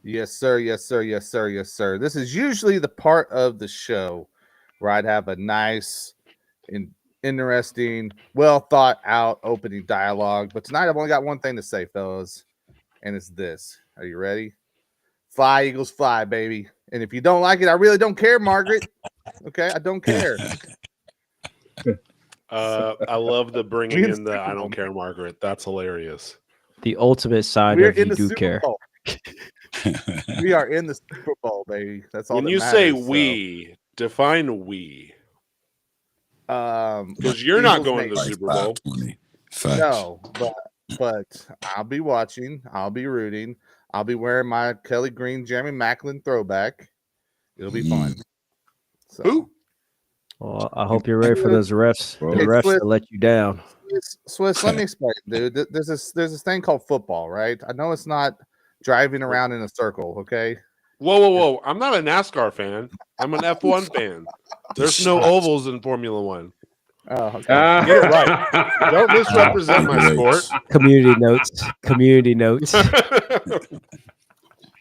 Yes, sir. Yes, sir. Yes, sir. Yes, sir. This is usually the part of the show where I'd have a nice and interesting, well thought out opening dialogue. But tonight I've only got one thing to say, fellas, and it's this. Are you ready? Fly, Eagles, fly, baby. And if you don't like it, I really don't care, Margaret. Okay, I don't care. I love the bringing We in the I don't care, Margaret. That's hilarious. The ultimate sign We're of in you the do Super care. Bowl. We are in the Super Bowl, baby. That's all. When that you matters, say so. we, define we. Because Because you're not going to the Like Super Bowl. FiveTwenty. Facts. No, but I'll be watching. I'll be rooting. I'll be wearing my Kelly Green, Jeremy Maclin throwback. It'll be fun. So. Who? Well, I hope you're ready for those refs. The refs to let you down. Swiss, let me explain, dude. There's this thing called football, right? I know it's not driving around in a circle, okay? Whoa. I'm not a NASCAR fan. I'm an F1 fan. There's no ovals in Formula One. Oh, okay. Get it right. Don't misrepresent my sport. Community notes. Community notes.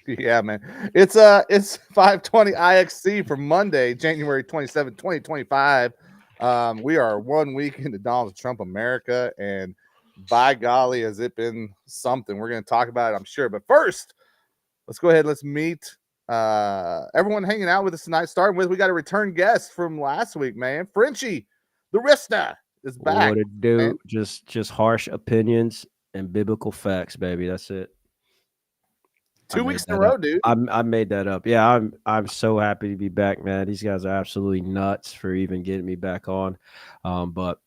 Yeah, man. It's FiveTwenty IXC for Monday, January 27, 2025. We are 1 week into Donald Trump America, and by golly, has it been something. We're going to talk about it, I'm sure. But first, let's go ahead. Let's meet everyone hanging out with us tonight. Starting with, we got a return guest from last week, man. Frenchie, the Rista, is back. What it do? Man. Just harsh opinions and biblical facts, baby. That's it. 2 weeks in a row, dude. I made that up. Yeah, I'm so happy to be back, man. These guys are absolutely nuts for even getting me back on. But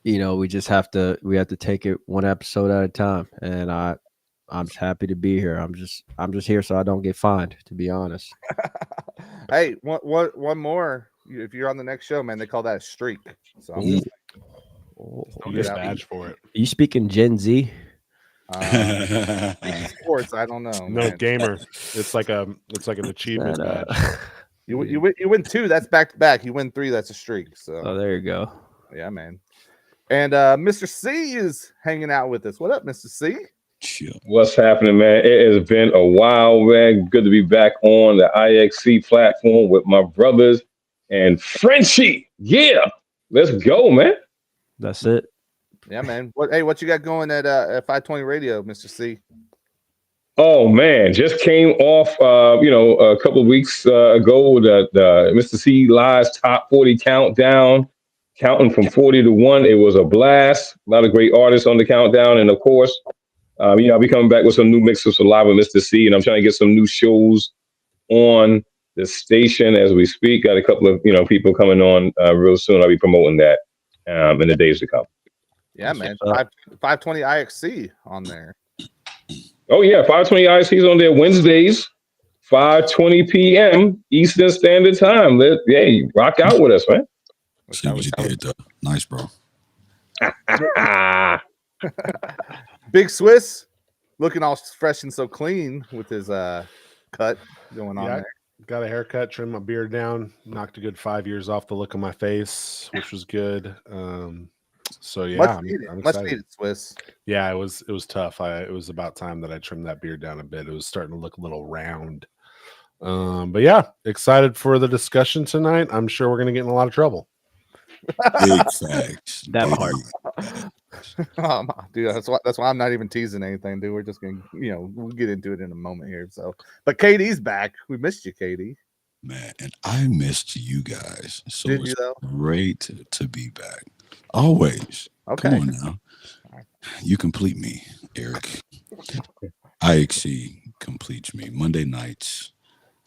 you know, we have to take it one episode at a time. And I'm just happy to be here. I'm just here so I don't get fined, to be honest. Hey, one more. If you're on the next show, man, they call that a streak. So I'm just Don't get a badge for it. Are you speaking Gen Z? Sports, I don't know. No, man. gamer. It's like an achievement badge. You win 2, that's back to back. You win 3, that's a streak. So there you go. Yeah, man. And Mr. C is hanging out with us. What up, Mr. C? What's happening, man? It has been a while, man. Good to be back on the IXC platform with my brothers and Frenchie. Yeah, let's go, man. That's it. Yeah, man. What you got going at FiveTwenty Radio, Mr. C? Oh man, just came off a couple of weeks ago the Mr. C Live's top 40 countdown, counting from 40 to 1. It was a blast. A lot of great artists on the countdown, and of course, I'll be coming back with some new mixes for Live with Mr. C, and I'm trying to get some new shows on the station as we speak. Got a couple of people coming on real soon. I'll be promoting that in the days to come. Yeah, man. 520 IXC on there. Oh yeah, 520 IXC's on there Wednesdays, 5:20 p.m. Eastern Standard Time. Rock out with us, man. See what you did, though. Nice, bro. Big Swiss looking all fresh and so clean with his cut going on there. Got a haircut, trimmed my beard down, knocked a good 5 years off the look of my face, which was good. So yeah, I'm excited. Needed, Swiss. Yeah, it was tough. It was about time that I trimmed that beard down a bit. It was starting to look a little round. But yeah, excited for the discussion tonight. I'm sure we're gonna get in a lot of trouble. Big facts. That part. Dude, that's why I'm not even teasing anything, dude. We're just gonna, we'll get into it in a moment here. So, but KD's back. We missed you, KD. Man, and I missed you guys. So Did it's you, though? great to be back. Always. Okay. Come on now. You complete me, Eric. IXC completes me. Monday nights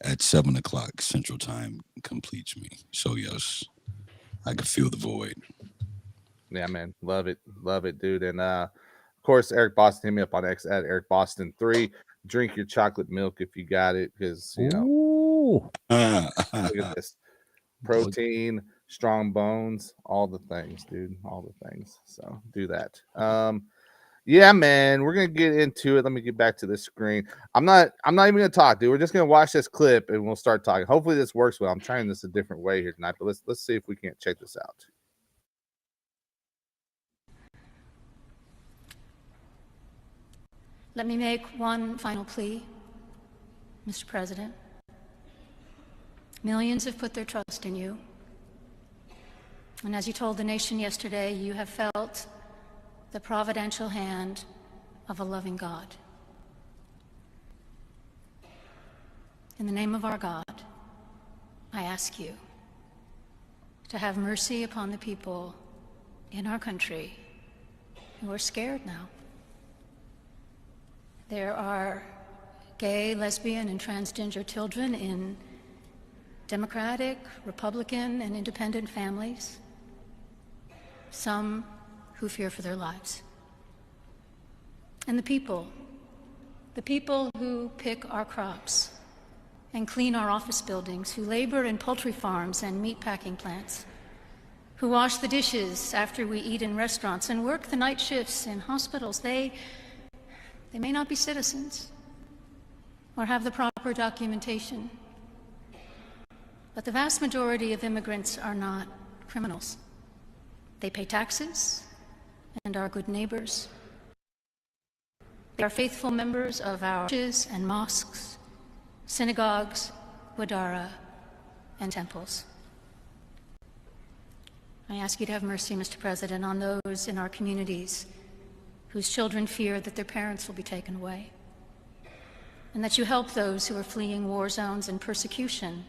at 7:00 Central Time completes me. So yes, I can feel the void. Yeah, man. Love it, dude. And of course, Eric Boston, hit me up on X at Eric Boston 3. Drink your chocolate milk if you got it, because look at this. Protein, strong bones, all the things, dude. All the things. So do that. Yeah, man. We're gonna get into it. Let me get back to this screen. I'm not even gonna talk, dude. We're just gonna watch this clip and we'll start talking. Hopefully this works well. I'm trying this a different way here tonight, but let's see if we can't check this out. Let me make one final plea. Mr. President. Millions have put their trust in you. And as you told the nation yesterday, you have felt the providential hand of a loving God. In the name of our God, I ask you to have mercy upon the people in our country who are scared now. There are gay, lesbian, and transgender children in Democratic, Republican, and independent families, some who fear for their lives. And the people who pick our crops and clean our office buildings, who labor in poultry farms and meat packing plants, who wash the dishes after we eat in restaurants and work the night shifts in hospitals, they may not be citizens or have the proper documentation, but the vast majority of immigrants are not criminals. They pay taxes and are good neighbors. They are faithful members of our churches and mosques, synagogues, wadara, and temples. I ask you to have mercy, Mr. President, on those in our communities whose children fear that their parents will be taken away, and that you help those who are fleeing war zones and persecution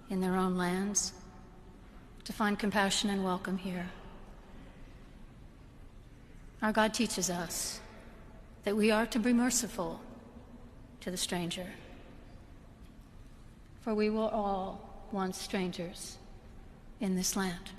in their own lands to find compassion and welcome here. Our God teaches us that we are to be merciful to the stranger, for we were all once strangers in this land.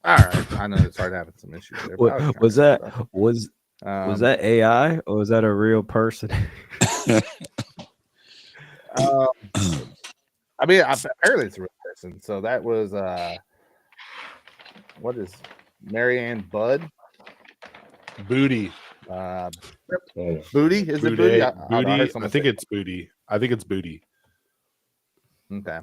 All right, I know it started having some issues there. but I Was trying that to stuff. was that AI or was that a real person? I mean, apparently it's a real person. So that was what is Marianne Budd? Booty. Booty? Is it Booty? Booty. I think it's Booty. I think it's Booty. Okay.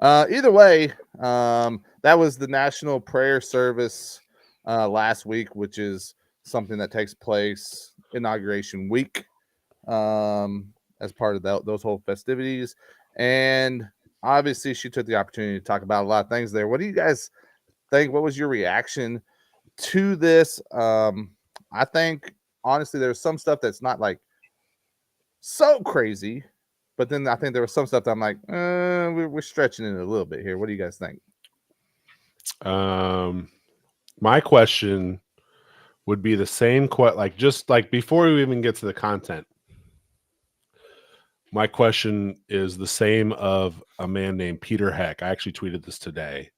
Either way, that was the National Prayer Service last week, which is something that takes place Inauguration Week as part of those whole festivities. And obviously, she took the opportunity to talk about a lot of things there. What do you guys think? What was your reaction to this? I think, honestly, there's some stuff that's not like so crazy. But then I think there was some stuff that I'm like, we're stretching it a little bit here. What do you guys think? My question would be the same just like before we even get to the content. My question is the same of a man named Peter Heck. I actually tweeted this today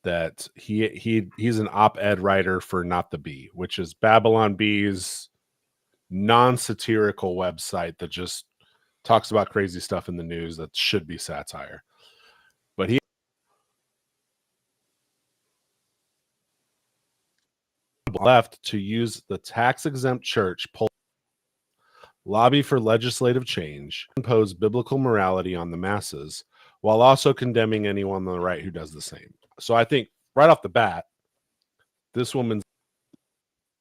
that he's an op-ed writer for Not the Bee, which is Babylon Bee's non-satirical website that just talks about crazy stuff in the news that should be satire. But he left to use the tax-exempt church lobby for legislative change, impose biblical morality on the masses, while also condemning anyone on the right who does the same. So I think right off the bat, this woman's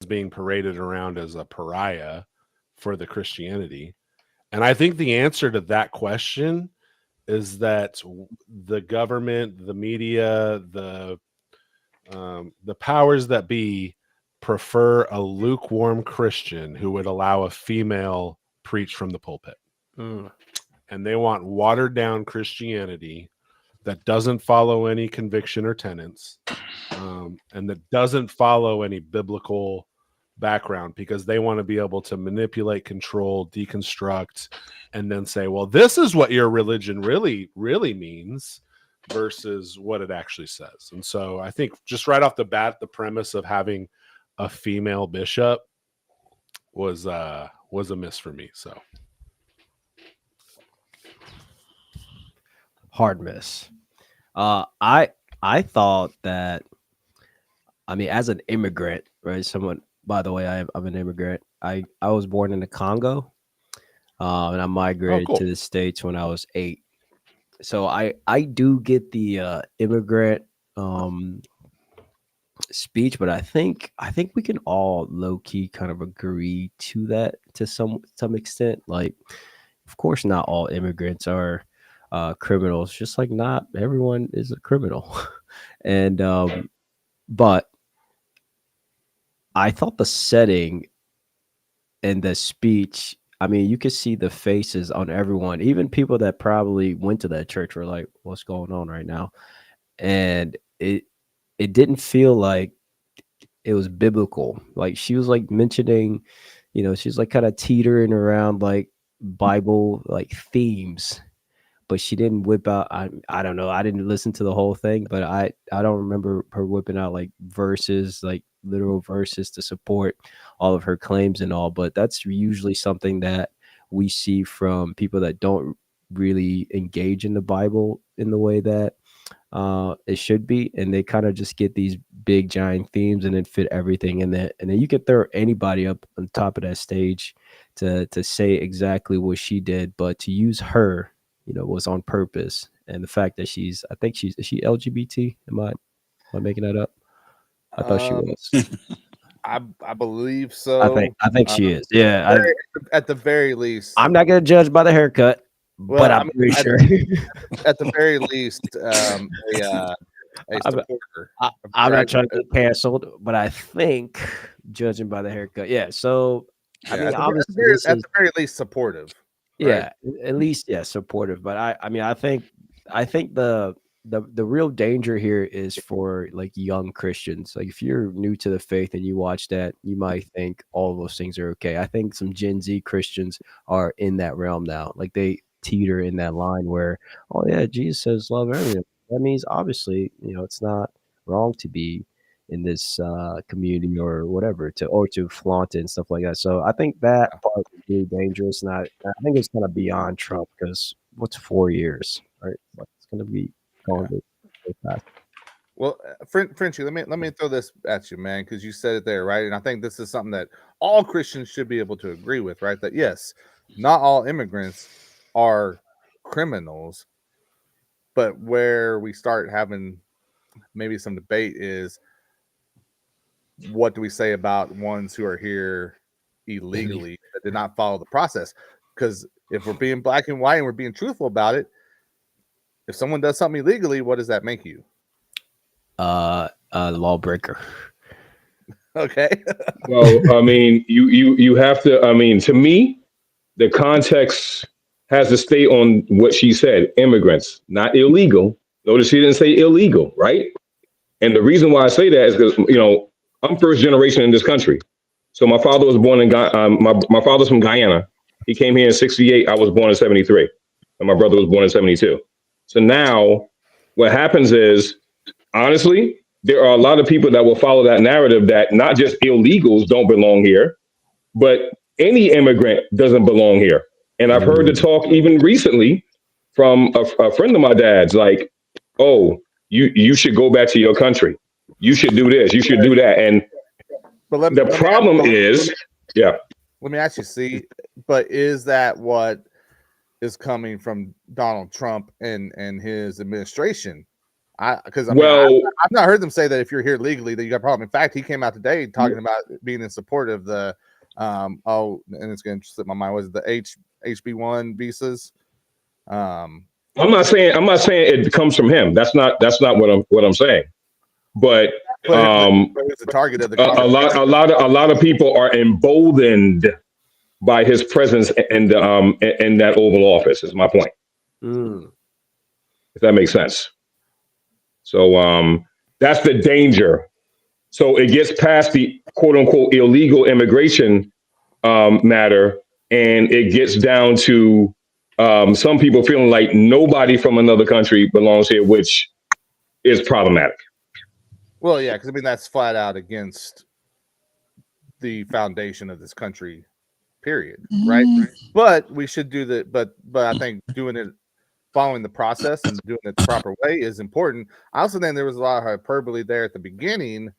being paraded around as a pariah for the Christianity. And I think the answer to that question is that the government, the media, the powers that be prefer a lukewarm Christian who would allow a female preach from the pulpit. And they want watered down Christianity that doesn't follow any conviction or tenets, and that doesn't follow any biblical background, because they want to be able to manipulate, control, deconstruct, and then say, well, this is what your religion really means versus what it actually says. And so I think just right off the bat, the premise of having a female bishop was a miss for me. So Hard miss. I thought that, I mean, as an immigrant, right? Someone, by the way, I'm an immigrant. I was born in the Congo, and I migrated to the States when I was 8. So I do get the immigrant speech, but I think we can all low key kind of agree to that to some extent. Like, of course, not all immigrants are criminals, just like not everyone is a criminal. And but I thought the setting and the speech, I mean, you could see the faces on everyone, even people that probably went to that church were like, what's going on right now? And it didn't feel like it was biblical. Like she was like mentioning, she's like kind of teetering around like Bible like themes, but she didn't whip out. I don't know. I didn't listen to the whole thing, but I don't remember her whipping out like verses, like literal verses to support all of her claims and all. But that's usually something that we see from people that don't really engage in the Bible in the way that it should be, and they kind of just get these big giant themes and then fit everything in there, and then you could throw anybody up on top of that stage to say exactly what she did, but to use her, was on purpose. And the fact that I think is she LGBT? Am I making that up? I thought she was. I believe so. I think she is. Yeah. At the very least, I'm not gonna judge by the haircut, but I'm pretty sure. At the very least, a supporter. I'm not trying to get canceled, but I think, judging by the haircut, yeah. So I mean, obviously, at the very least, supportive. Yeah, right? At least supportive. But I mean, I think the real danger here is for like young Christians. Like if you're new to the faith and you watch that, you might think all of those things are okay. I think some Gen Z Christians are in that realm now. Like they teeter in that line where, oh yeah, Jesus says love everyone. That means obviously, it's not wrong to be in this community or whatever to flaunt it and stuff like that. So I think that part is really dangerous, and I think it's kind of beyond Trump, because what's 4 years, right? Like it's going to be going to fast. Well, Frenchie, let me throw this at you, man, because you said it there, right? And I think this is something that all Christians should be able to agree with, right? That yes, not all immigrants are criminals, but where we start having maybe some debate is, what do we say about ones who are here illegally that did not follow the process? Because if we're being black and white and we're being truthful about it, if someone does something illegally, what does that make you? A lawbreaker. Okay. Well, I mean, you have to. I mean, to me, the context has to stay on what she said: immigrants, not illegal. Notice she didn't say illegal, right? And the reason why I say that is because I'm first generation in this country. So my father was born in my father's from Guyana. He came here in '68. I was born in '73, and my brother was born in '72. So now, what happens is, honestly, there are a lot of people that will follow that narrative that not just illegals don't belong here, but any immigrant doesn't belong here. And I've heard the talk even recently from a friend of my dad's, like, "Oh, you should go back to your country. You should do this. You should do that." And the problem is, let me ask you, see, but is that what is coming from Donald Trump and his administration? Because I've not heard them say that if you're here legally that you got a problem. In fact, he came out today talking about being in support of the and it's going to slip my mind. Was it the HB1 visas? I'm not saying it comes from him. That's not what I'm saying. But the target of the a lot of people are emboldened by his presence in that Oval Office. Is my point. If that makes sense. So that's the danger. So it gets past the quote unquote illegal immigration matter, and it gets down to some people feeling like nobody from another country belongs here, which is problematic. Well, yeah, because I mean that's flat out against the foundation of this country, period. Right? But we should do that. But I think doing it, following the process and doing it the proper way is important. I also think there was a lot of hyperbole there at the beginning,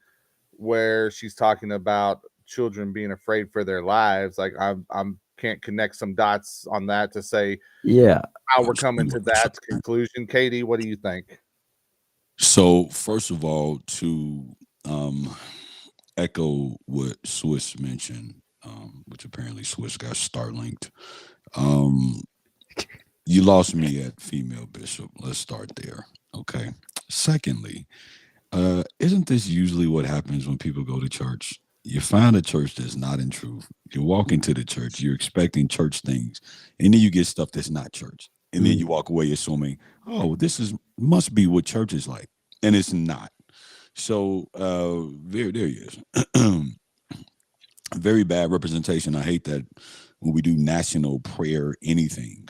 where she's talking about children being afraid for their lives. Like I'm can't connect some dots on that to say Yeah. how we're coming to that conclusion. Katie, what do you think? So first of all, to echo what Swiss mentioned, which apparently Swiss got Starlinked. You lost me at female bishop. Let's start there. Okay. Secondly, isn't this usually what happens when people go to church? You find a church that's not in truth. You walk into the church, you're expecting church things, and then you get stuff that's not church. And then you walk away assuming, oh, must be what church is like. And it's not. So there he is. Very bad representation. I hate that when we do national prayer anything,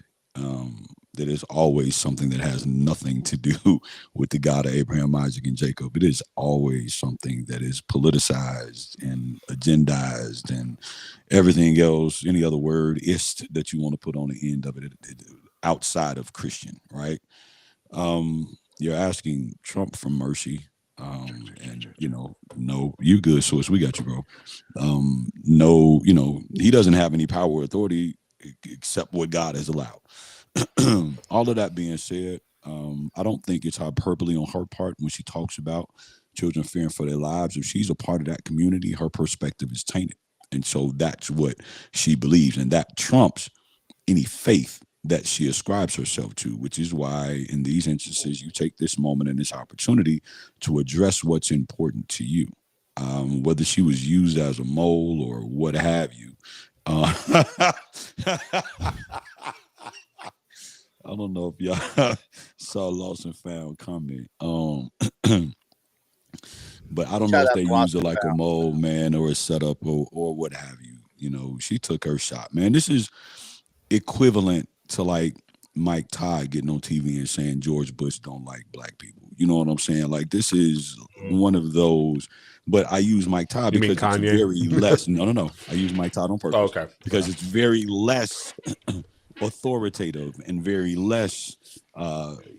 that is always something that has nothing to do with the God of Abraham, Isaac, and Jacob. It is always something that is politicized and agendized and everything else, any other word ist that you want to put on the end of it outside of Christian, right? You're asking Trump for mercy. And no, you good, Source. We got you, bro. No, he doesn't have any power or authority except what God has allowed. All of that being said, I don't think it's hyperbole on her part when she talks about children fearing for their lives. If she's a part of that community, her perspective is tainted. And so that's what she believes. And that trumps any faith that she ascribes herself to, which is why in these instances, you take this moment and this opportunity to address what's important to you. Whether she was used as a mole or what have you. I don't know if y'all saw Lost and Found comment. But I don't know if they use it like a mole, man, or a setup or what have you. She took her shot, man. This is equivalent to like Mike Todd getting on TV and saying George Bush don't like black people. You know what I'm saying? Like, this is one of those. But I use Mike Todd because it's very less. No. I use Mike Todd on purpose. Oh, okay. Because it's very less authoritative and very less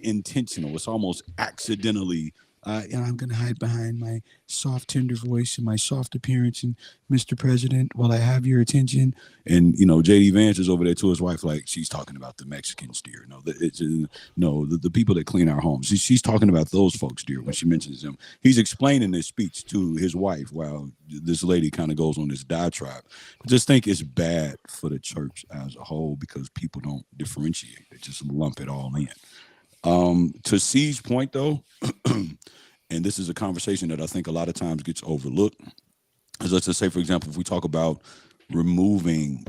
intentional. It's almost accidentally. I'm going to hide behind my soft, tender voice and my soft appearance, and Mr. President, while I have your attention. And J.D. Vance is over there to his wife, like she's talking about the Mexicans, dear. The people that clean our homes. She's talking about those folks, dear. When she mentions them, he's explaining this speech to his wife while this lady kind of goes on this diatribe. I just think it's bad for the church as a whole because people don't differentiate; they just lump it all in. To C's point, though, and this is a conversation that I think a lot of times gets overlooked, is let's just say, for example, if we talk about removing,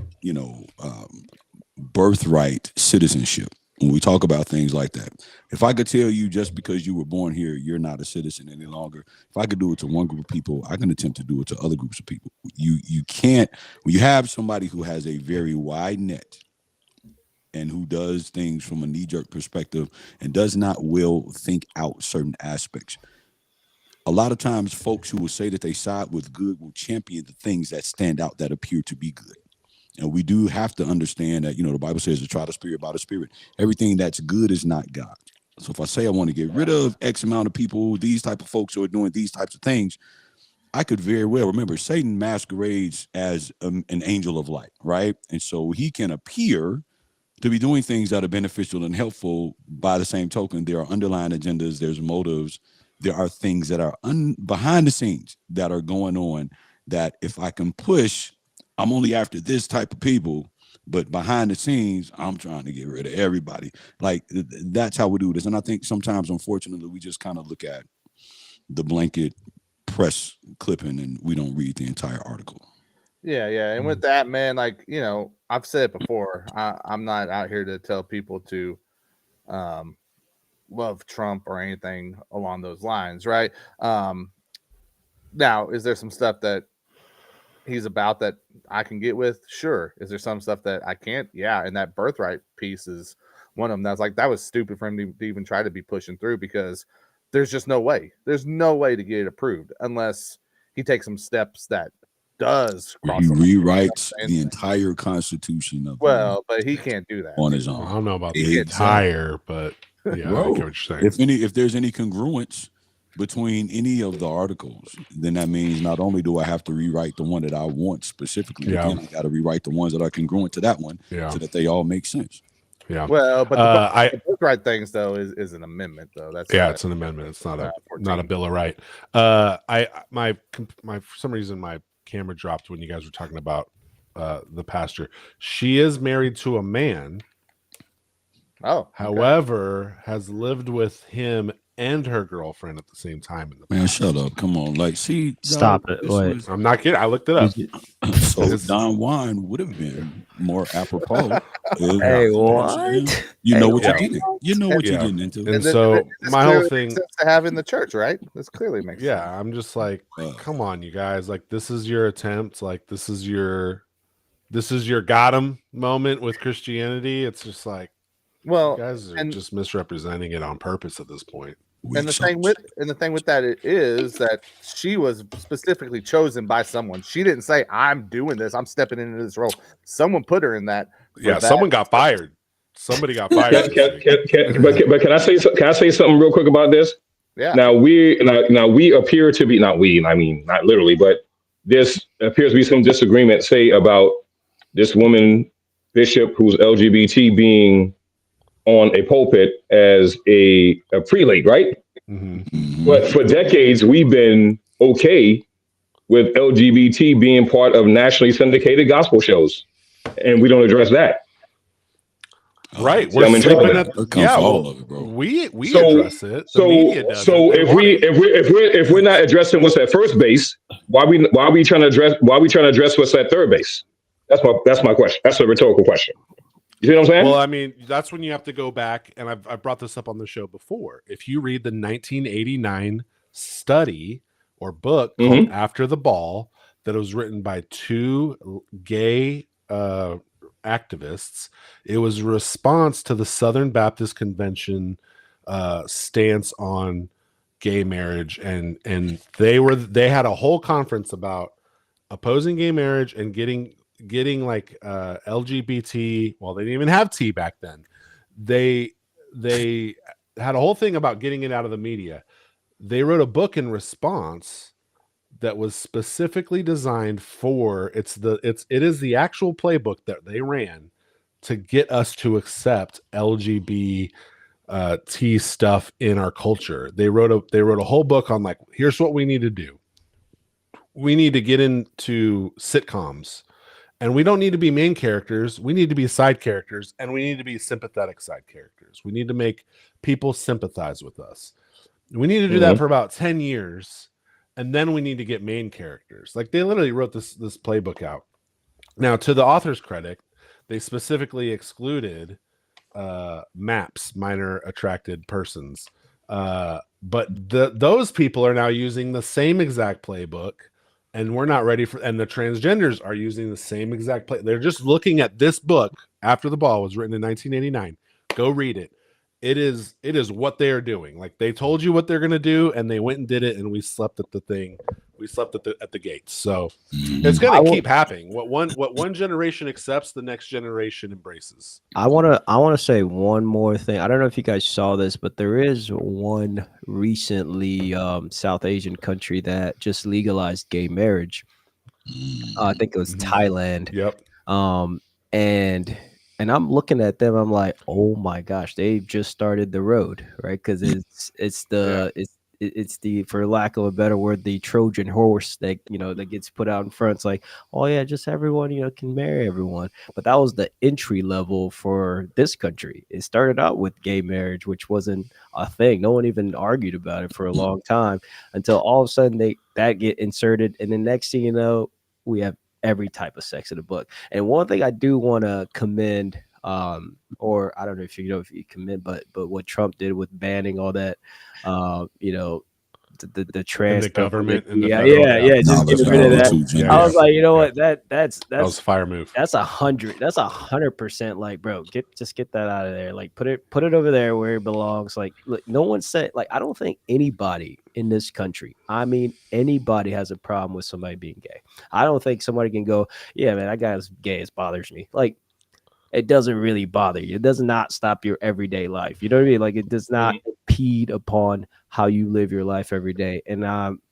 birthright citizenship, when we talk about things like that, if I could tell you just because you were born here, you're not a citizen any longer, if I could do it to one group of people, I can attempt to do it to other groups of people. You can't, when you have somebody who has a very wide net, and who does things from a knee-jerk perspective and does not think out certain aspects. A lot of times folks who will say that they side with good will champion the things that stand out that appear to be good. And we do have to understand that, the Bible says to try the spirit by the spirit. Everything that's good is not God. So if I say I want to get rid of X amount of people, these type of folks who are doing these types of things, I could very well remember Satan masquerades as an angel of light, right? And so he can appear to be doing things that are beneficial and helpful. By the same token, there are underlying agendas, there's motives, there are things that are behind the scenes that are going on that if I can push, I'm only after this type of people, but behind the scenes, I'm trying to get rid of everybody. Like, that's how we do this. And I think sometimes, unfortunately, we just kind of look at the blanket press clipping and we don't read the entire article. Yeah. And with that, man, like, I've said it before, I'm not out here to tell people to love Trump or anything along those lines, right? Now, is there some stuff that he's about that I can get with? Sure. Is there some stuff that I can't? Yeah. And that birthright piece is one of them. That's like, that was stupid for him to even try to be pushing through because there's just no way. There's no way to get it approved unless he takes some steps that does cross. He rewrites the entire Constitution of but he can't do that on his own. I don't know about the entire, but yeah, I get what you're saying. If there's any congruence, between any of the articles, then that means not only do I have to rewrite the one that I want specifically, but then I got to rewrite the ones that are congruent to that one, so that they all make sense. Yeah. Well, but the book right things though is an amendment though. That's it's an amendment. It's not a bill of right. My for some reason my camera dropped when you guys were talking about the pastor. She is married to a man. Oh, however, has lived with him and her girlfriend at the same time. Man, shut up! Come on, like, see, stop it. Wait. I'm not kidding. I looked it up. So Don Juan would have been more apropos. Hey, what? You know what you're getting. You know what you're getting into. And so my whole thing to have in the church, right? This clearly makes sense. I'm just like, come on, you guys. Like, this is your attempt. Like, this is your got him moment with Christianity. It's just like, well, you guys are just misrepresenting it on purpose at this point. And the thing with that is that she was specifically chosen by someone. She didn't say, "I'm doing this. I'm stepping into this role." Someone put her in that. Someone got fired. Somebody got fired. But can I say something real quick about this? Yeah. Now we appear to be not literally, but this appears to be some disagreement, say, about this woman bishop who's LGBT being on a pulpit as a prelate, right? Mm-hmm. But for decades, we've been okay with LGBT being part of nationally syndicated gospel shows, and we don't address that. Right, we're sleeping at all of it, bro. We address it. The media does so if we're not addressing what's at first base, why are we trying to address what's at third base? That's my question. That's a rhetorical question. You see what I'm saying? Well, I mean, that's when you have to go back, and I've brought this up on the show before. If you read the 1989 study or book called After the Ball, that was written by two gay activists, it was a response to the Southern Baptist Convention stance on gay marriage, and they had a whole conference about opposing gay marriage and getting like LGBT. Well, they didn't even have T back then. They had a whole thing about getting it out of the media. They wrote a book in response that was specifically designed for it is the actual playbook that they ran to get us to accept LGBT T stuff in our culture. They wrote a whole book on, like, here's what we need to do. We need to get into sitcoms. And we don't need to be main characters. We need to be side characters, and we need to be sympathetic side characters. We need to make people sympathize with us. We need to do that for about 10 years, and then we need to get main characters. Like, they literally wrote this playbook out. Now, to the author's credit, they specifically excluded MAPs, minor attracted persons. But those people are now using the same exact playbook. And we're not ready for, and the transgenders are using the same exact play. They're just looking at this book. After the Ball was written in 1989. Go read it. It is what they are doing. Like, they told you what they're going to do, and they went and did it. And we slept at the thing. We slept at the gates. So it's going to keep happening. What one generation accepts, the next generation embraces. I want to say one more thing. I don't know if you guys saw this, but there is one recently South Asian country that just legalized gay marriage. I think it was Thailand. Yep. And I'm looking at them. I'm like, oh my gosh, they've just started the road, right? Because it's the, for lack of a better word, the Trojan horse that that gets put out in front. It's like, oh yeah, just everyone can marry everyone. But that was the entry level for this country. It started out with gay marriage, which wasn't a thing. No one even argued about it for a long time until all of a sudden that get inserted, and the next thing you know, we have every type of sex in the book. And one thing I do want to commend, or I don't know if you commend, but what Trump did with banning all that, the trans the government, just get rid of that. I was like, what, that was a fire move. That's 100%. Like, bro, just get that out of there. Like, put it over there where it belongs. Like, look, no one said, like, I don't think anybody in this country, I mean, anybody has a problem with somebody being gay. I don't think somebody can go, yeah, man, that guy's gay. It bothers me. Like, it doesn't really bother you. It does not stop your everyday life. You know what I mean? Like, it does not impede impede upon how you live your life every day. And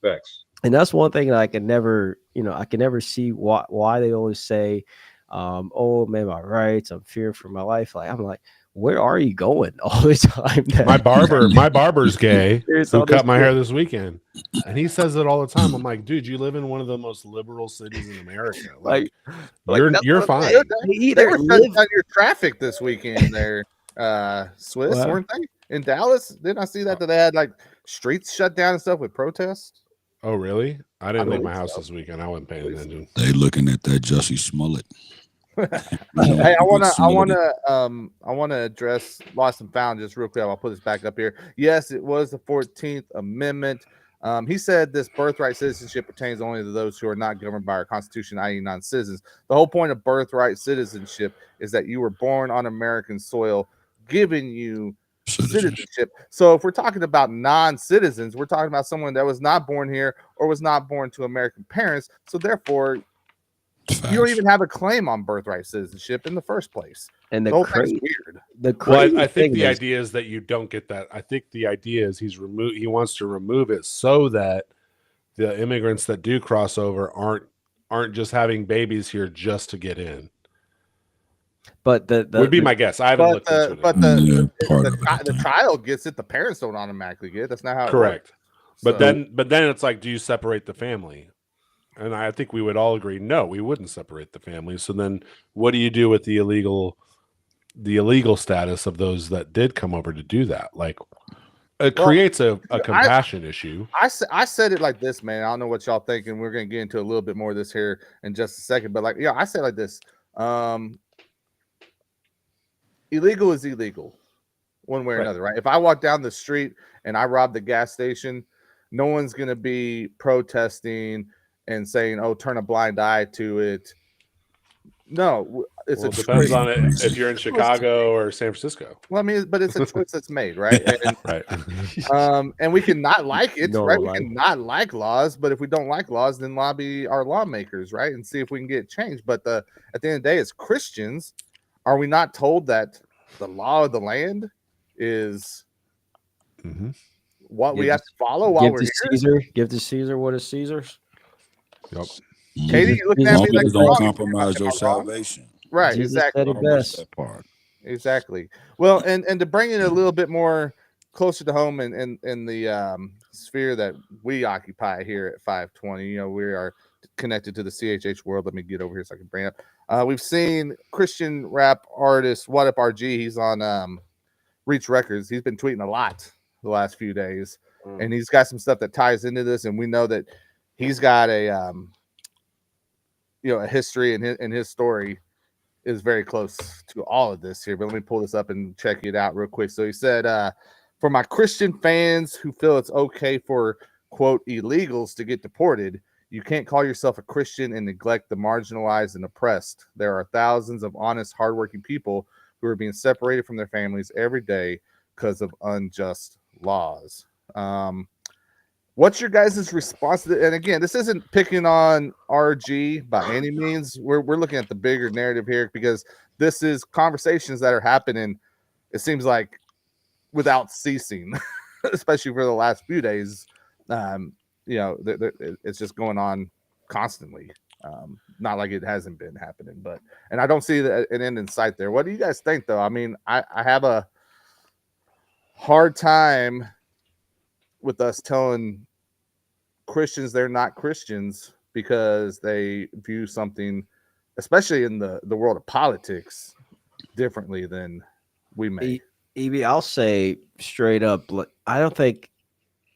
Facts. and that's one thing that I can never, I can never see why they always say, oh man, my rights, I'm fearing for my life. Like, I'm like, where are you going all the time? My barber's gay, There's who all this cut my shit. hair this weekend, and he says it all the time. I'm like, dude, you live in one of the most liberal cities in America. Like that's you're what I'm fine. saying. They They either were shutting live down your traffic this weekend there, Swiss, Wow. weren't they? In Dallas? Didn't I see that they had like streets shut down and stuff with protests? Oh, really? I didn't leave my believe house so. this weekend. I wasn't paying attention. They looking at that Jussie Smollett. Hey, I wanna address Lost and Found just real quick. I'll put this back up here. Yes, it was the 14th Amendment. He said this birthright citizenship pertains only to those who are not governed by our Constitution, i.e., non-citizens. The whole point of birthright citizenship is that you were born on American soil, giving you citizenship. So if we're talking about non-citizens, we're talking about someone that was not born here or was not born to American parents. So therefore, you don't even have a claim on birthright citizenship in the first place. and The the whole thing's crazy, weird. the Well, crazy I think thing the is, idea is that you don't get that. I think the idea is he wants to remove it so that the immigrants that do cross over aren't just having babies here just to get in. but Would be my guess. I haven't looked into it. The child gets it. The parents don't automatically get it. That's not how it Correct. works. But So- then it's like, do you separate the family? And I think we would all agree, no, we wouldn't separate the family. So then what do you do with the illegal status of those that did come over to do that? Like, it creates a compassion issue. I said it like this, man. I don't know what y'all think, and we're gonna get into a little bit more of this here in just a second. But I said it like this. Illegal is illegal, one way or another, right? If I walk down the street and I rob the gas station, no one's gonna be protesting and saying, "Oh, turn a blind eye to it." No, it depends on it if you're in Chicago or San Francisco. Well, I mean, but it's a choice that's made, right? And, right. And we can not like it, No, right? We like- can not like laws, but if we don't like laws, then lobby our lawmakers, right? And see if we can get changed. But at the end of the day, as Christians, are we not told that the law of the land is what we have to follow while we're here? Give to Caesar what is Caesar's. Yep. Katie, you looking at me like don't wrong. compromise your salvation. Right, Jesus exactly. said it best. That part. Exactly. Well, and to bring it a little bit more closer to home in the sphere that we occupy here at 520, we are connected to the CHH world. Let me get over here so I can bring it up. We've seen Christian rap artist What Up RG. He's on Reach Records. He's been tweeting a lot the last few days, and he's got some stuff that ties into this. And we know that he's got a history, and his story is very close to all of this here. But let me pull this up and check it out real quick. So he said, for my Christian fans who feel it's okay for, quote, illegals to get deported, you can't call yourself a Christian and neglect the marginalized and oppressed. There are thousands of honest, hardworking people who are being separated from their families every day because of unjust laws. What's your guys' response to that? And again, this isn't picking on RG by any means. We're looking at the bigger narrative here, because this is conversations that are happening, it seems like, without ceasing, especially for the last few days. It's just going on constantly. Not like it hasn't been happening, and I don't see an end in sight there. What do you guys think, though? I mean, I have a hard time with us telling Christians they're not Christians because they view something, especially in the world of politics, differently than we may. EB, I'll say straight up, I don't think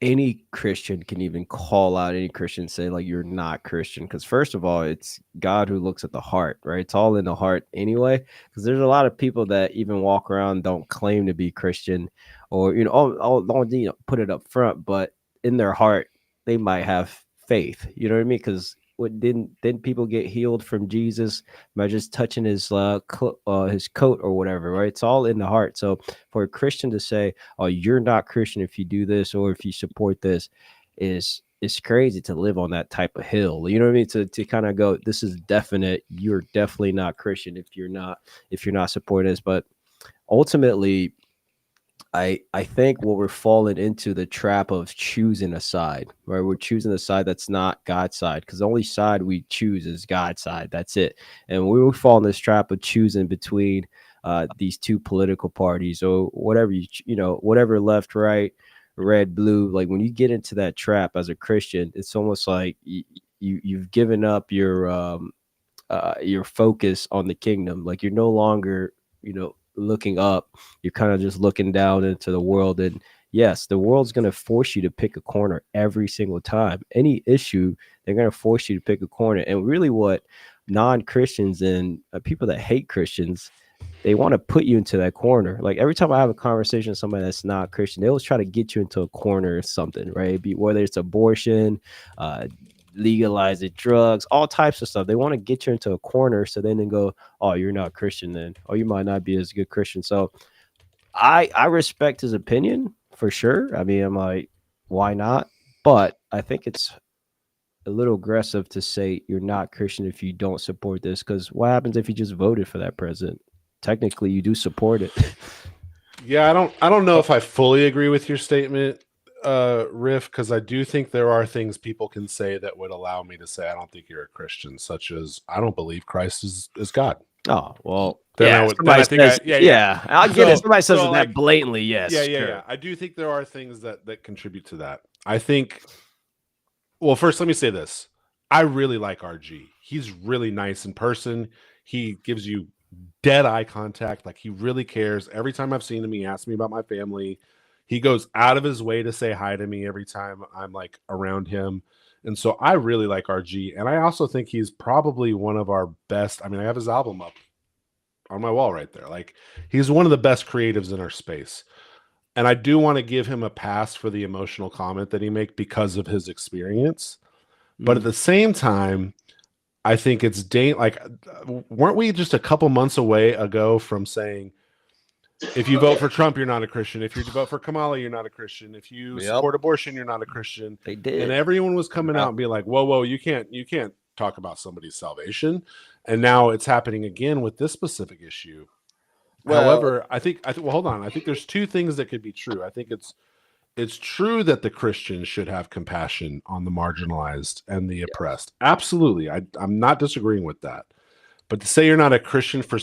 any Christian can even call out any Christian and say, like, you're not Christian. Because first of all, it's God who looks at the heart, right? It's all in the heart anyway. Because there's a lot of people that even walk around, don't claim to be Christian, or, don't put it up front, but in their heart, they might have faith. You know what I mean? Because didn't people get healed from Jesus by just touching his coat or whatever, right? It's all in the heart. So for a Christian to say, "Oh, you're not Christian if you do this or if you support this," is crazy to live on that type of hill. You know what I mean? To kind of go, this is definite. You're definitely not Christian if you're not supporting this. But ultimately, I think what we're falling into the trap of choosing a side, right? We're choosing a side that's not God's side, because the only side we choose is God's side. That's it. And we will fall in this trap of choosing between these two political parties, or whatever whatever, left, right, red, blue. Like, when you get into that trap as a Christian, it's almost like you've given up your focus on the kingdom. Like, you're no longer, looking up. You're kind of just looking down into the world. And yes, the world's going to force you to pick a corner every single time. Any issue, they're going to force you to pick a corner. And really, what non-Christians and people that hate Christians, they want to put you into that corner. Like, every time I have a conversation with somebody that's not Christian, they always try to get you into a corner or something, right? Whether it's abortion, legalizing drugs, all types of stuff. They want to get you into a corner, so then they go, oh, you're not Christian then, or you might not be as good Christian. So I respect his opinion for sure. I mean, I'm like, why not? But I think it's a little aggressive to say you're not Christian if you don't support this, because what happens if you just voted for that president? Technically, you do support it. Yeah, I don't know if I fully agree with your statement, Riff, because I do think there are things people can say that would allow me to say I don't think you're a Christian, such as I don't believe Christ is God. Oh, well, Then yeah, I would, then I think I, yeah. I'll get it. Somebody says so it like, that blatantly, yes. Yeah. I do think there are things that contribute to that. I think, well, first, let me say this. I really like RG. He's really nice in person. He gives you dead eye contact. Like, he really cares. Every time I've seen him, he asks me about my family. He goes out of his way to say hi to me every time I'm like around him. And so I really like RG. And I also think he's probably one of our best. I mean, I have his album up on my wall right there. Like, he's one of the best creatives in our space. And I do want to give him a pass for the emotional comment that he made because of his experience. But at the same time, I think it's weren't we just a couple months away ago from saying, if you vote for Trump, you're not a Christian. If you vote for Kamala, you're not a Christian. If you support abortion, you're not a Christian. They did. And everyone was coming out and being like, whoa, you can't talk about somebody's salvation. And now it's happening again with this specific issue. Well, however, I think hold on. I think there's two things that could be true. I think it's true that the Christians should have compassion on the marginalized and the oppressed. Absolutely. I'm not disagreeing with that. But to say you're not a Christian for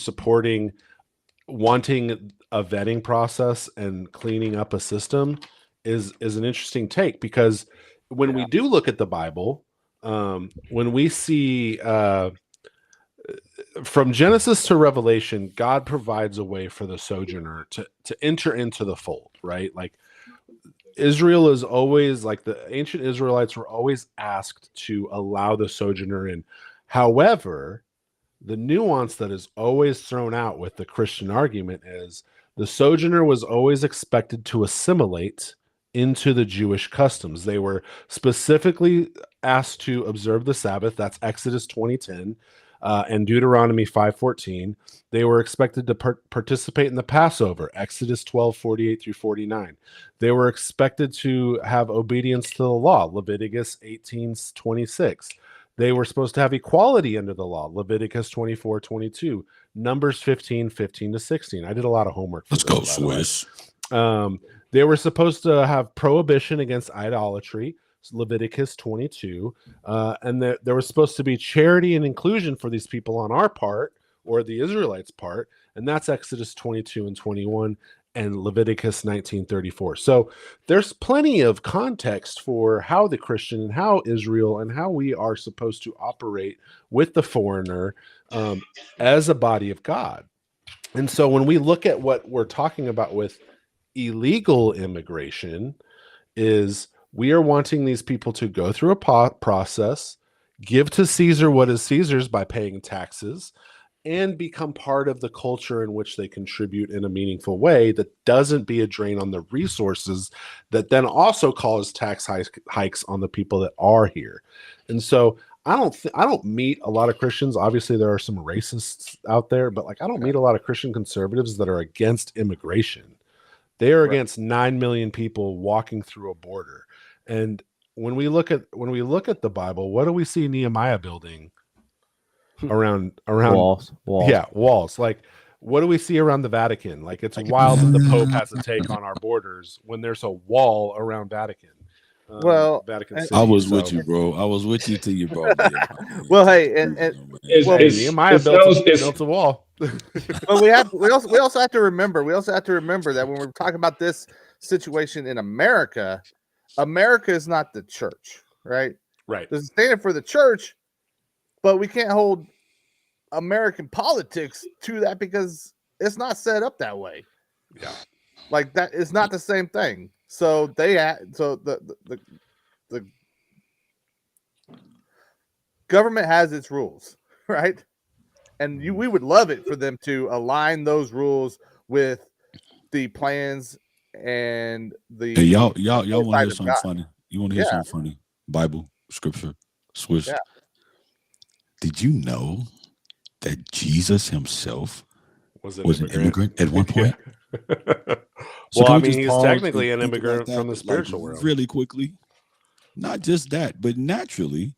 wanting a vetting process and cleaning up a system is an interesting take, because when we do look at the Bible, when we see from Genesis to Revelation, God provides a way for the sojourner to enter into the fold, right? Like, Israel is always, like, the ancient Israelites were always asked to allow the sojourner in. However, the nuance that is always thrown out with the Christian argument is the sojourner was always expected to assimilate into the Jewish customs. They were specifically asked to observe the Sabbath. That's Exodus 20:10 and Deuteronomy 5:14. They were expected to participate in the Passover, Exodus 12:48 through 49. They were expected to have obedience to the law, Leviticus 18:26. They were supposed to have equality under the law, Leviticus 24:22, Numbers 15:15 to 16. I did a lot of homework. Let's go, Swiss. They were supposed to have prohibition against idolatry, Leviticus 22, and there was supposed to be charity and inclusion for these people on our part, or the Israelites' part, and that's Exodus 22 and 21 and Leviticus 19:34. So there's plenty of context for how the Christian and how Israel and how we are supposed to operate with the foreigner as a body of God. And so when we look at what we're talking about with illegal immigration, is we are wanting these people to go through a process, give to Caesar what is Caesar's by paying taxes, and become part of the culture in which they contribute in a meaningful way that doesn't be a drain on the resources that then also cause tax hikes on the people that are here. And so I don't meet a lot of Christians. Obviously, there are some racists out there, but like, I don't meet a lot of Christian conservatives that are against immigration. They are against 9 million people walking through a border. And when we look at the Bible, what do we see Nehemiah building around walls? Yeah, walls. Like, what do we see around the Vatican? Like, it's wild that the Pope has a take on our borders when there's a wall around Vatican. Well, Vatican and- City. I was So- with you, bro. I was with you till you brought me up. Well, hey, and It's- well, Hey, it's- Nehemiah it built, sounds- it's- built a wall. but we also have to remember that when we're talking about this situation in America, America is not the church, right? Right. There's a standard for the church, but we can't hold American politics to that because it's not set up that way. Yeah. Like that is not the same thing. So the government has its rules, right? And we would love it for them to align those rules with the plans and the Hey, y'all want to inside hear of something God. funny? You want to hear Yeah. something funny? Bible, scripture, Swiss. Yeah. Did you know that Jesus himself Was was an immigrant at one point? Well, can I we mean, just he's pause technically and an think about immigrant that, from the like, spiritual world. really quickly? Not just that, but naturally.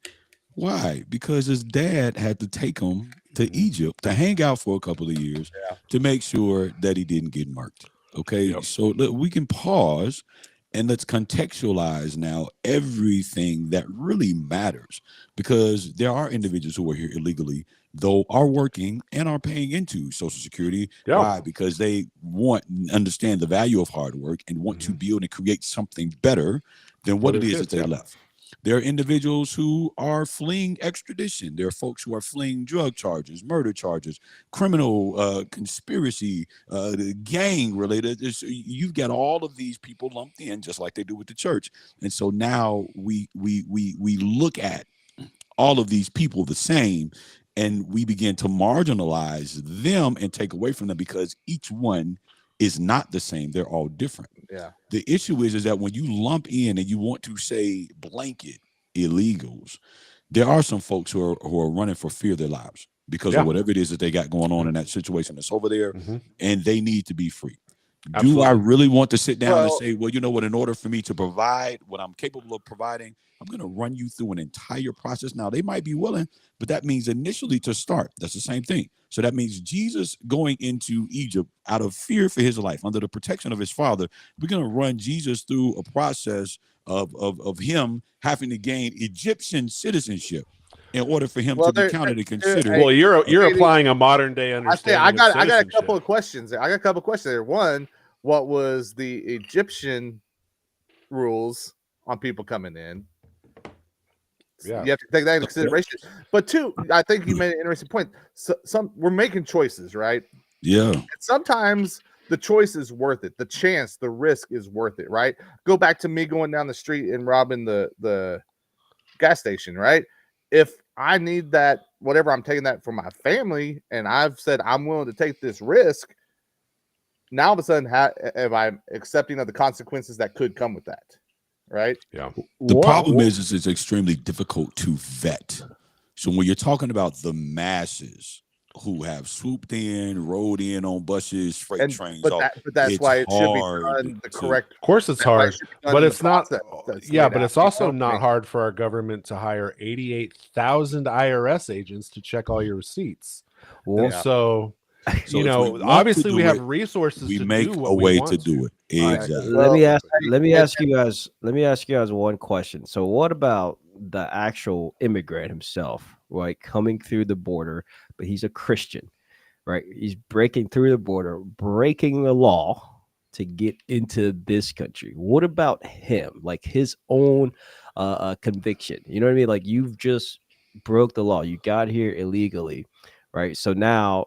Why? Because his dad had to take him to Egypt to hang out for a couple of years to make sure that he didn't get marked. Okay, Yep. so we can pause and let's contextualize now everything that really matters, because there are individuals who are here illegally, though are working and are paying into Social Security. Yeah. Why? Because they want and understand the value of hard work and want to build and create something better than what For it their is kids, that they yeah. left. There are individuals who are fleeing extradition. There are folks who are fleeing drug charges, murder charges, criminal conspiracy, gang related. You've got all of these people lumped in, just like they do with the church. And so now we look at all of these people the same, and we begin to marginalize them and take away from them because each one is not the same. They're all different. Yeah. The issue is that when you lump in and you want to say blanket illegals, there are some folks who are running for fear of their lives because of whatever it is that they got going on in that situation that's over there, and they need to be free. Absolutely. Do I really want to sit down and Well- say, well, you know what, in order for me to provide what I'm capable of providing, I'm going to run you through an entire process. Now, they might be willing, but that means initially to start. That's the same thing. So that means Jesus going into Egypt out of fear for his life, under the protection of his father. We're going to run Jesus through a process of him having to gain Egyptian citizenship in order for him to be counted and considered. Well, you're Maybe- applying a modern day I understanding. got of a couple citizenship. of questions there. I got a couple of questions there. One, what was the Egyptian rules on people coming in? Yeah. You have to take that into consideration. But two, I think you made an interesting point. So we're making choices, right? Yeah. And sometimes the choice is worth it. The chance, the risk is worth it, right? Go back to me going down the street and robbing the gas station, right? If I need that, whatever, I'm taking that for my family, and I've said I'm willing to take this risk, now all of a sudden am I accepting of the consequences that could come with that, right? Yeah. The problem is it's extremely difficult to vet. So when you're talking about the masses who have swooped in, rode in on buses, freight trains, But that's it's why it should be hard done the to- correct. Of course, it's that's why it hard, should be done but in the it's not. process that's Yeah, laid but out, it's also you know? not hard for our government to hire 88,000 IRS agents to check all your receipts. Well, And so, So you if we know, want to obviously we do have it, resources we to make do a what we way want to do it. Exactly. let me ask Well, you guys one question. So what about the actual immigrant himself, right? Coming through the border, but he's a Christian, right? He's breaking through the border, breaking the law to get into this country. What about him? Like his own conviction. You know what I mean? Like you've just broke the law. You got here illegally, right? So now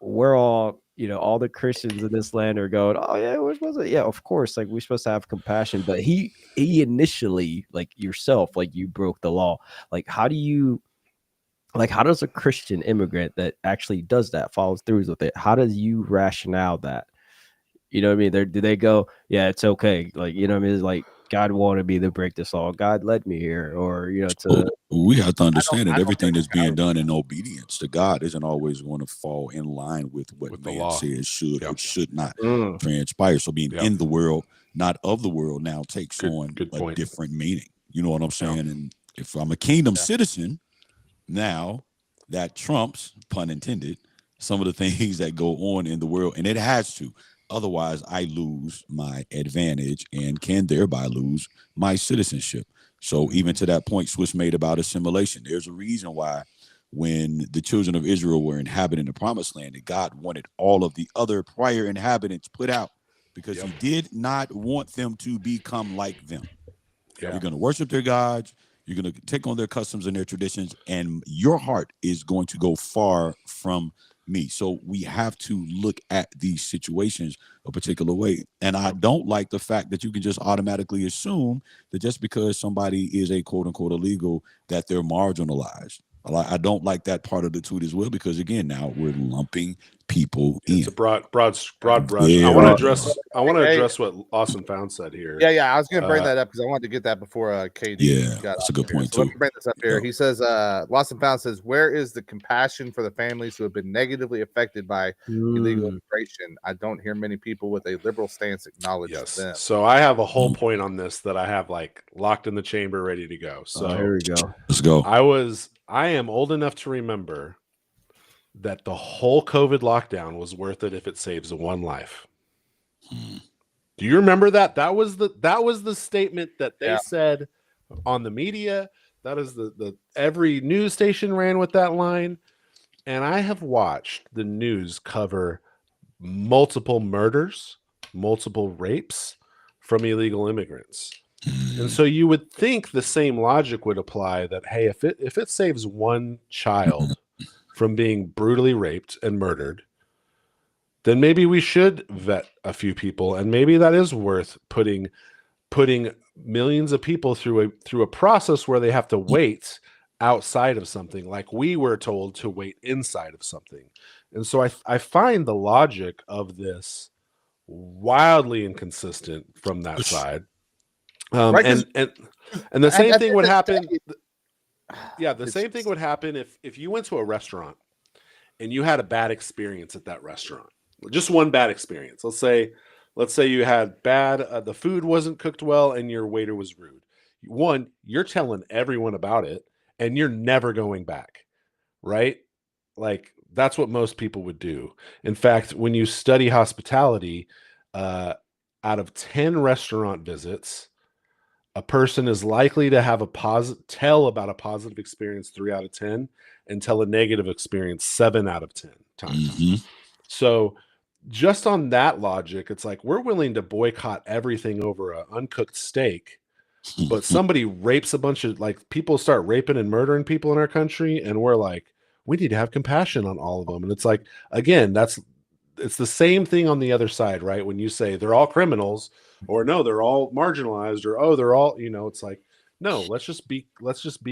we're all, all the Christians in this land are going, oh yeah, we're supposed to, yeah, of course, like we're supposed to have compassion. But he initially, like yourself, like you broke the law. Like how does a Christian immigrant that actually does that, follows through with it, how does you rationale that? You know what I mean? Do they go, yeah, it's okay? Like, you know what I mean? It's like God wanted me to break this law. God led me here, or We have to understand I that don't everything think that's being God- done in obedience to God isn't always going to fall in line with what With the man law. says should or Yep. should not Mm. transpire. So being Yep. in the world, not of the world, now takes on Good a point. different meaning. You know what I'm saying? And if I'm a kingdom citizen, now that trumps, pun intended, some of the things that go on in the world, and it has to. Otherwise, I lose my advantage and can thereby lose my citizenship. So even to that point Swiss made about assimilation, there's a reason why when the children of Israel were inhabiting the promised land, that God wanted all of the other prior inhabitants put out because he did not want them to become like them. Yeah. You're going to worship their gods. You're going to take on their customs and their traditions, and your heart is going to go far from me. So we have to look at these situations a particular way. And I don't like the fact that you can just automatically assume that just because somebody is a quote unquote illegal, that they're marginalized. I don't like that part of the tweet as well, because again, now we're lumping people in. It's a broad brush. Yeah, I want to right. address what Austin Found said here. Yeah. I was going to bring that up because I wanted to get that before KD got that's a good here. point So let too. me bring this up here. He says, Lost and Found says, where is the compassion for the families who have been negatively affected by illegal immigration? I don't hear many people with a liberal stance acknowledge them. So I have a whole point on this that I have like locked in the chamber, ready to go. So here we go. Let's go. I am old enough to remember that the whole COVID lockdown was worth it if it saves one life. Do you remember that? That was the statement that they said on the media. That is the every news station ran with that line. And I have watched the news cover multiple murders, multiple rapes from illegal immigrants. And so you would think the same logic would apply that, hey, if it saves one child from being brutally raped and murdered, then maybe we should vet a few people, and maybe that is worth putting millions of people through a process where they have to wait outside of something like we were told to wait inside of something. And so I find the logic of this wildly inconsistent from that side. And the same thing would happen. Yeah, the same thing would happen if you went to a restaurant and you had a bad experience at that restaurant. Just one bad experience. Let's say you had bad, the food wasn't cooked well and your waiter was rude. One, you're telling everyone about it and you're never going back, right? Like that's what most people would do. In fact, when you study hospitality, out of 10 restaurant visits, a person is likely to have tell about a positive experience 3 out of 10 and tell a negative experience 7 out of 10 times. So just on that logic, it's like we're willing to boycott everything over an uncooked steak, but somebody rapes a bunch of people start raping and murdering people in our country, and we're like, we need to have compassion on all of them. And it's like, again, it's the same thing on the other side, right? When you say they're all criminals, or no, they're all marginalized, or oh, they're all, it's like, no, let's just be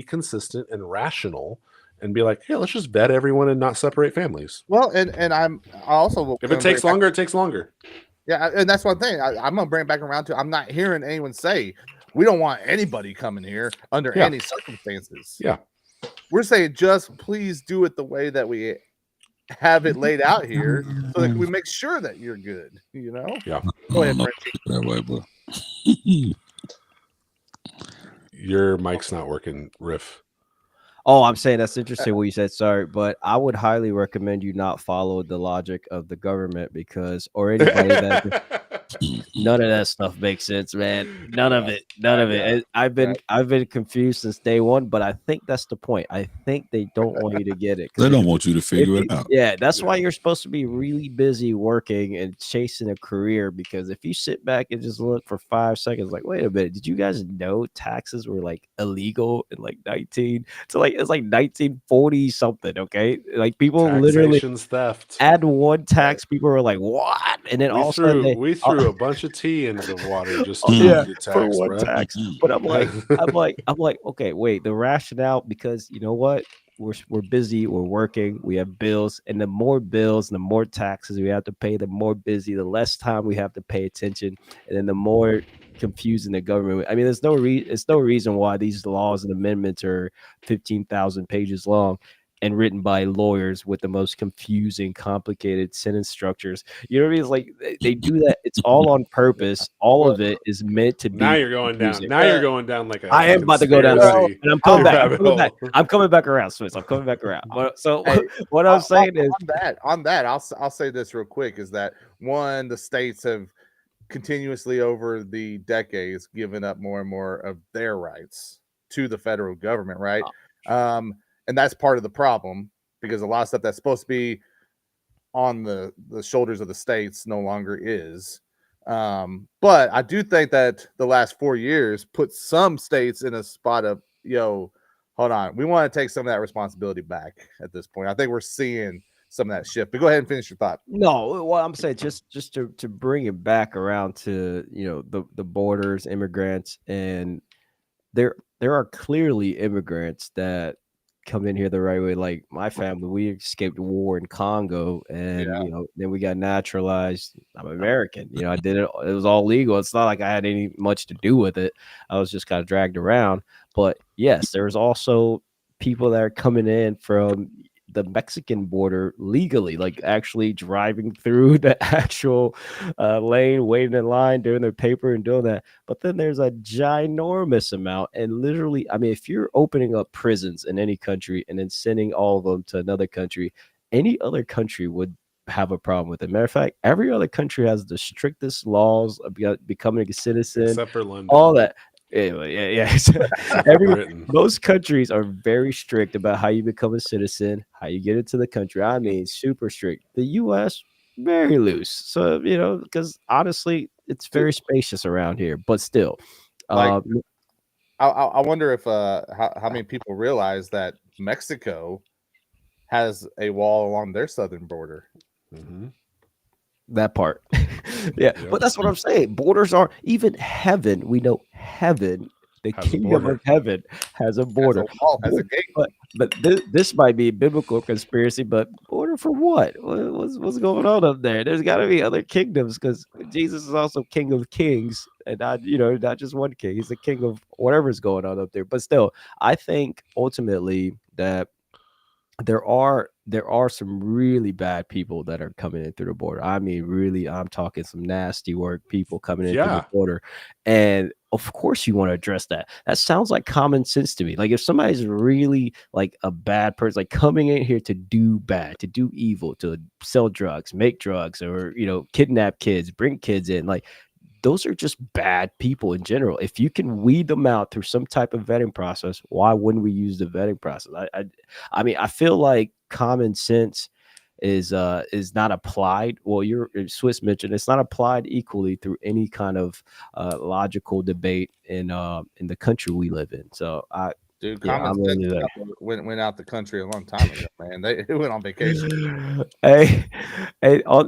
consistent and rational and be like, hey, let's just vet everyone and not separate families. Well, and I also if it takes longer, it takes longer. Yeah, and that's one thing. I'm gonna bring it back around to. I'm not hearing anyone say we don't want anybody coming here under any circumstances. Yeah, we're saying just please do it the way that we have it laid out here, so that we make sure that you're good. Yeah. Go ahead, that way, bro. Your mic's not working, Riff. Oh, I'm saying that's interesting what you said. Sorry, but I would highly recommend you not follow the logic of the government or anybody that none of that stuff makes sense, man. None of it. I've been confused since day one, but I think that's the point. I think they don't want you to get it. They don't want you to figure it out. Yeah, that's why you're supposed to be really busy working and chasing a career, because if you sit back and just look for 5 seconds, like, wait a minute, did you guys know taxes were illegal in 1940 something? Okay, people literally theft. Add one tax, people were like, what? And then we threw a bunch of tea into the water just to get tax, for one tax. But I'm like, okay, wait, the rationale, because you know what? We're busy, we're working, we have bills, and the more bills and the more taxes we have to pay, the more busy, the less time we have to pay attention, and then the more confusing the government. I mean, there's no reason why these laws and amendments are 15,000 pages long. and written by lawyers with the most confusing, complicated sentence structures. You know what I mean? It's like they do that. It's all on purpose. All of it is meant to be. Now you're going down. confusing. Now you're going down like a I am about to go down, conspiracy and I'm coming back. I'm rabbit coming back. hole. I'm coming back around, Swiss. I'm coming back around. So Hey, what I'm saying is, on that, I'll say this real quick is that one, the states have continuously over the decades given up more and more of their rights to the federal government, right? And that's part of the problem, because a lot of stuff that's supposed to be on the shoulders of the states no longer is. But I do think that the last 4 years put some states in a spot of, hold on, we want to take some of that responsibility back at this point. I think we're seeing some of that shift. But go ahead and finish your thought. no, what I'm saying, just to bring it back around to the borders, immigrants, and there are clearly immigrants that come in here the right way. Like my family, we escaped war in Congo, and then we got naturalized. I'm American. I did it. It was all legal. It's not like I had any much to do with it. I was just kind of dragged around. But yes, there's also people that are coming in from the Mexican border legally, like actually driving through the actual lane, waiting in line, doing their paper and doing that. But then there's a ginormous amount. And literally, I mean, if you're opening up prisons in any country and then sending all of them to another country, any other country would have a problem with it. Matter of fact, every other country has the strictest laws about becoming a citizen, except for London. all that. Yeah. Most countries are very strict about how you become a citizen, how you get into the country. I mean, super strict. The U.S. very loose. So because honestly, it's very spacious around here. But still, I wonder if how many people realize that Mexico has a wall along their southern border. Mm-hmm. That part. Yeah. But that's what I'm saying. Borders are even heaven. We know heaven, the kingdom of heaven, has a border. Has a gate. But this might be a biblical conspiracy, but border for what? What's going on up there? There's got to be other kingdoms, because Jesus is also King of Kings, and not just one king. He's the king of whatever's going on up there. But still, I think ultimately that there are some really bad people that are coming in through the border. I mean, really, I'm talking some nasty work people coming in through the border. And of course you want to address that. That sounds like common sense to me. Like if somebody's really like a bad person, like coming in here to do bad, to do evil, to sell drugs, make drugs, or kidnap kids, bring kids in, like those are just bad people in general. If you can weed them out through some type of vetting process, why wouldn't we use the vetting process? I mean, I feel like common sense is not applied. Well, Swiss mentioned it's not applied equally through any kind of logical debate in the country we live in. So Dude, common sense went out the country a long time ago, man. They went on vacation. Hey,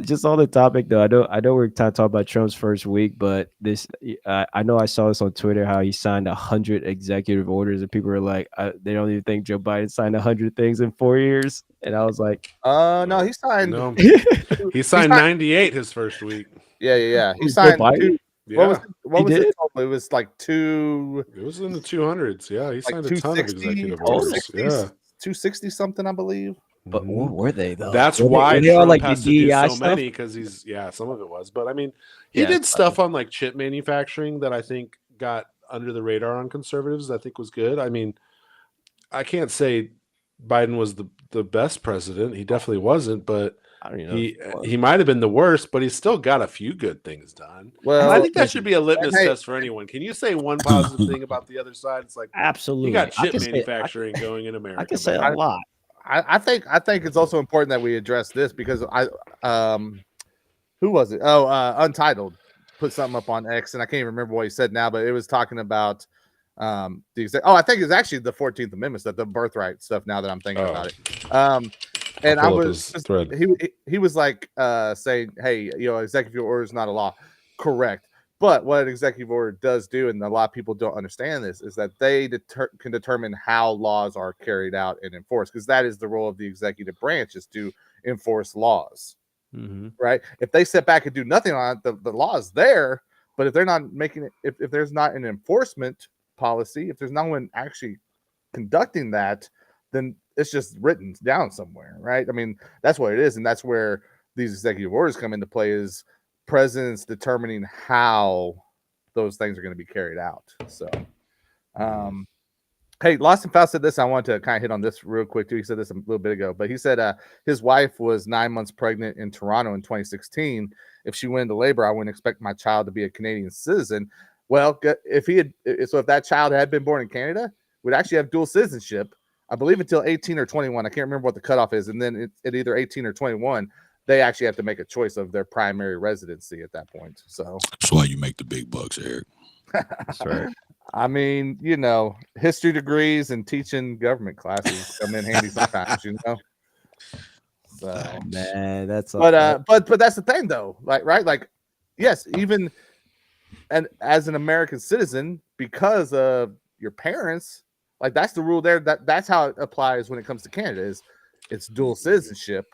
just on the topic though, I know we're talking about Trump's first week, but this I know I saw this on Twitter how he signed 100 executive orders, and people were like, they don't even think Joe Biden signed 100 things in 4 years, and I was like, no, he signed. No. He signed 98 his first week. Yeah. He signed. Yeah. What was it? It was like two. It was in the 200s. Yeah, he signed like a ton of executive orders. 260 something, I believe. But what were they though? That's why Trump has to do so many, because some of it was. But I mean, he did stuff on like chip manufacturing that I think got under the radar on conservatives. I think was good. I mean, I can't say Biden was the best president. He definitely wasn't, but he might have been the worst, but he's still got a few good things done. Well, and I think that should be a litmus test for anyone. Can you say one positive thing about the other side? It's like, absolutely, you got chip manufacturing going in America. I can say a lot. I think it's also important that we address this, because who was it? Untitled put something up on X, and I can't even remember what he said now, but it was talking about I think it's actually the 14th Amendment stuff, the birthright stuff, now that I'm thinking about it. And I was he was like saying, hey, executive order is not a law. Correct. But what an executive order does do, and a lot of people don't understand this, is that they can determine how laws are carried out and enforced, because that is the role of the executive branch, is to enforce laws. Mm-hmm. Right? If they sit back and do nothing on it, the law is there. But if they're not making it, if there's not an enforcement policy, if there's no one actually conducting that, then it's just written down somewhere, right? I mean, that's what it is, and that's where these executive orders come into play, is presidents determining how those things are going to be carried out. So hey, Lost and Found said this. I want to kind of hit on this real quick too. He said this a little bit ago, but he said his wife was 9 months pregnant in Toronto in 2016. If she went into labor, I wouldn't expect my child to be a Canadian citizen. Well, if that child had been born in Canada, we'd actually have dual citizenship, I believe, until 18 or 21. I can't remember what the cutoff is. And then at either 18 or 21, they actually have to make a choice of their primary residency at that point. So that's why you make the big bucks, Eric. That's right. I mean, history degrees and teaching government classes come in handy sometimes, So, man, that's but that's the thing though, right? Like, yes, even and as an American citizen, because of your parents, like that's the rule there. That's how it applies when it comes to Canada. It's dual citizenship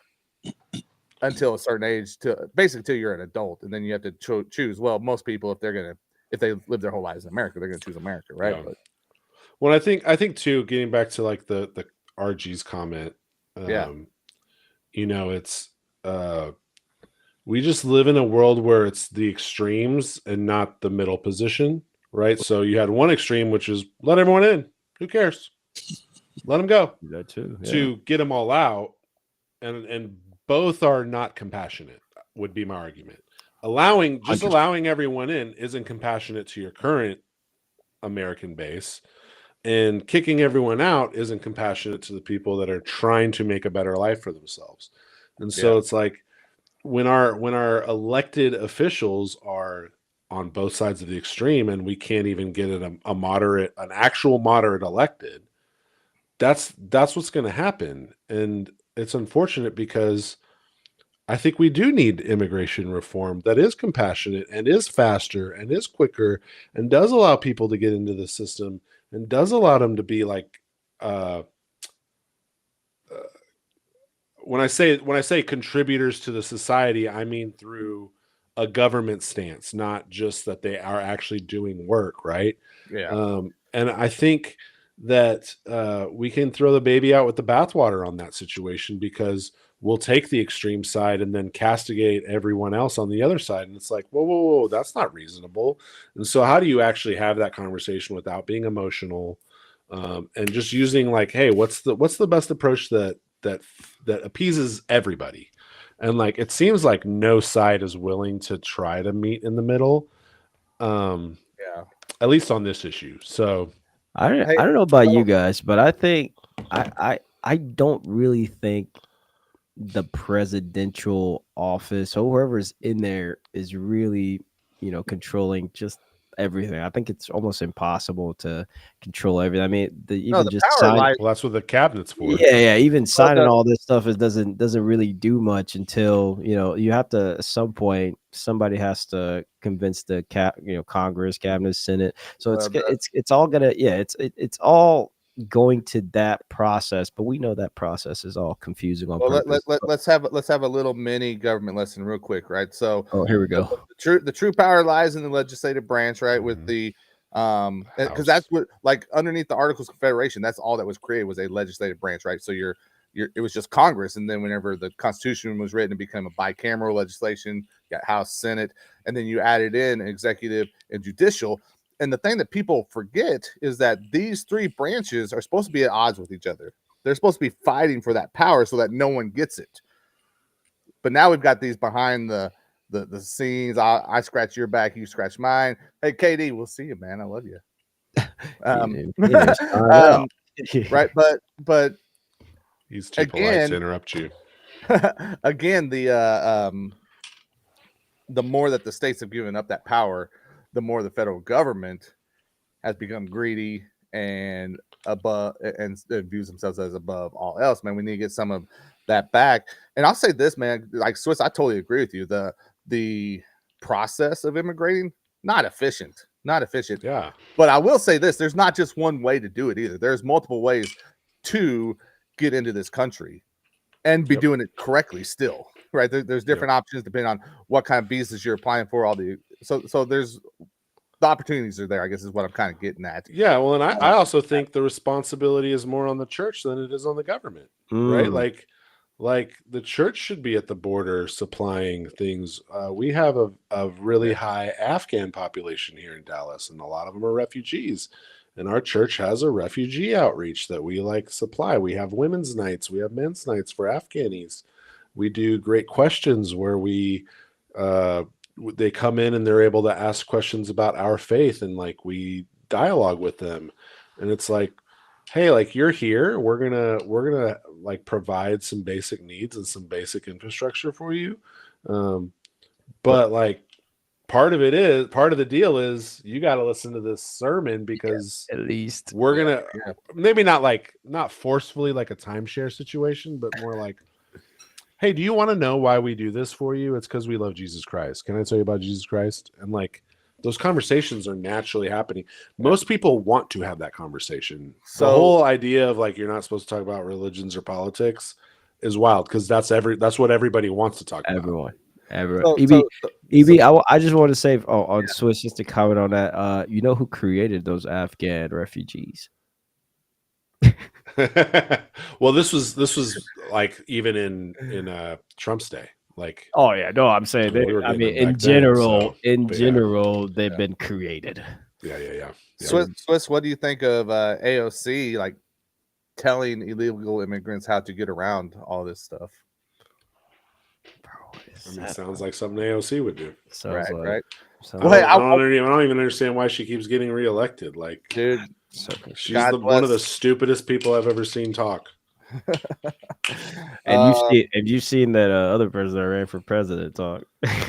until a certain age, to basically till you're an adult, and then you have to choose. Well, most people, if they live their whole lives in America, they're going to choose America, right? Yeah. But, well, I think too, getting back to like the RG's comment, it's we just live in a world where it's the extremes and not the middle position, right? So you had one extreme, which is let everyone in, who cares, let them go, that too, to get them all out, and both are not compassionate, would be my argument. Allowing everyone in isn't compassionate to your current American base, and kicking everyone out isn't compassionate to the people that are trying to make a better life for themselves. And so it's like when our elected officials are on both sides of the extreme, and we can't even get an actual moderate elected, that's what's going to happen. And it's unfortunate, because I think we do need immigration reform that is compassionate and is faster and is quicker and does allow people to get into the system and does allow them to be like, when I say contributors to the society, I mean through a government stance, not just that they are actually doing work, right? Yeah. And I think that we can throw the baby out with the bathwater on that situation, because we'll take the extreme side and then castigate everyone else on the other side. And it's like, whoa, that's not reasonable. And so how do you actually have that conversation without being emotional, and just using like, hey, what's the best approach that appeases everybody? And like, it seems like no side is willing to try to meet in the middle, at least on this issue. So I don't know about you guys, but I think I don't really think the presidential office or whoever's in there is really, controlling just everything. I think it's almost impossible to control everything. I mean, well, that's what the cabinet's for. Yeah. Even signing all this stuff, it doesn't really do much until you have to, at some point, somebody has to convince the Congress, cabinet, Senate. So it's all gonna it's all going to that process, but we know that process is all confusing on purpose. Let's have a little mini government lesson real quick, right? So here we go. The true power lies in the legislative branch, right? With the because that's what, like, underneath the Articles of Confederation, that's all that was created, was a legislative branch, right? So it was just Congress, and then whenever the Constitution was written, it became a bicameral legislation. You got House, Senate, and then you added in executive and judicial. And the thing that people forget is that these three branches are supposed to be at odds with each other. They're supposed to be fighting for that power so that no one gets it. But now we've got these behind the scenes. I scratch your back, you scratch mine. Hey, KD, we'll see you, man. I love you. Right, but he's too polite to interrupt you. Again, the more that the states have given up that power, the more the federal government has become greedy and above, and views themselves as above all else. Man, we need to get some of that back. And I'll say this, man, like Swiss, I totally agree with you. The process of immigrating, not efficient. Yeah. But I will say this, there's not just one way to do it either. There's multiple ways to get into this country and be doing it correctly still. Right. There's different options depending on what kind of visas you're applying for. So there's the opportunities are there, I guess, is what I'm kind of getting at. Yeah, well, and I also think the responsibility is more on the church than it is on the government, right? Like the church should be at the border supplying things. We have a really high Afghan population here in Dallas, and a lot of them are refugees. And our church has a refugee outreach that we like supply. We have women's nights, we have men's nights for Afghanis. We do great questions where they come in and they're able to ask questions about our faith, and like we dialogue with them. And it's like, hey, like you're here, we're gonna like provide some basic needs and some basic infrastructure for you. But like part of the deal is you got to listen to this sermon, because at least we're gonna maybe not forcefully like a timeshare situation, but more like, hey, do you want to know why we do this for you? It's because we love Jesus Christ. Can I tell you about Jesus Christ? And like those conversations are naturally happening. Most people want to have that conversation. So the whole idea of like you're not supposed to talk about religions or politics is wild, because that's what everybody wants to talk about. Everyone. I just want to say on Swiss, just to comment on that. You know who created those Afghan refugees? Well, this was like even in Trump's day. Like, oh yeah, no, I'm saying in general, they've been created. Yeah. Swiss, what do you think of AOC like telling illegal immigrants how to get around all this stuff? Sounds like something AOC would do. Right. I don't even understand why she keeps getting reelected. Like, dude, she's one of the stupidest people I've ever seen talk. And you've seen that other person that ran for president talk.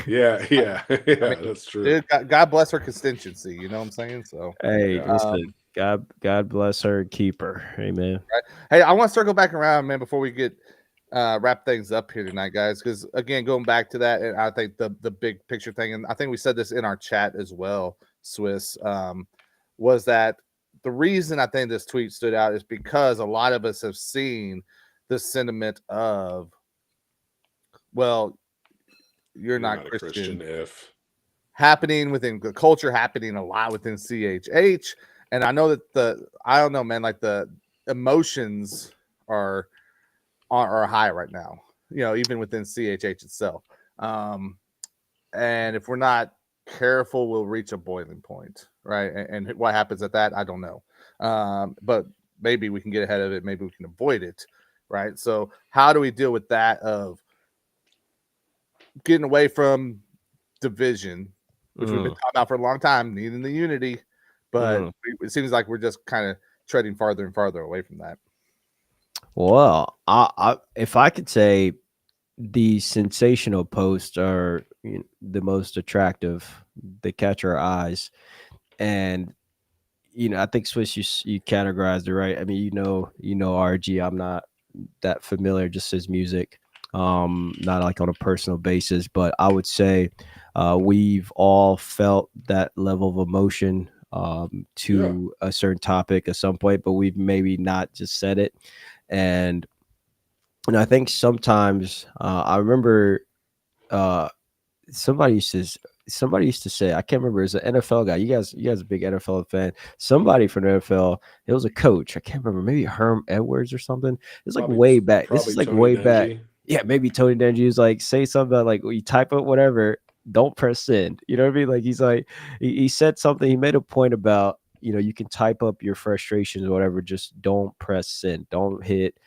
Yeah, that's true. Dude, God bless her constituency. You know what I'm saying? So hey, listen, God bless her and keep her. Amen. Right. Hey, I want to circle back around, man, before we get wrap things up here tonight, guys, because again, going back to that, and I think the big picture thing, and I think we said this in our chat as well, Swiss, was that the reason I think this tweet stood out is because a lot of us have seen the sentiment of, well, you're not Christian if happening within the culture, happening a lot within CHH. And I know that I don't know, man, like the emotions are high right now, you know, even within CHH itself. And if we're not careful, we'll reach a boiling point, right? And what happens at that, I don't know. But maybe we can get ahead of it. Maybe we can avoid it, right? So how do we deal with that of getting away from division, which we've been talking about for a long time, needing the unity, but it seems like we're just kind of treading farther and farther away from that. Well, if I could say, the sensational posts are the most attractive. They catch our eyes, and I think Swiss, you categorized it right. I mean, you know, RG. I'm not that familiar, just his music, not like on a personal basis, but I would say we've all felt that level of emotion to a certain topic at some point, but we've maybe not just said it. And I think sometimes I remember somebody used to say, I can't remember, it's an NFL guy. You guys are a big NFL fan. Somebody from the NFL, it was a coach. I can't remember, maybe Herm Edwards or something. It was like way back. This is like way back. Yeah, maybe Tony Dungy was like, say something about like, when you type up whatever, don't press send. You know what I mean? Like he's like, he said something, he made a point about, you can type up your frustrations or whatever, just don't press send. Don't hit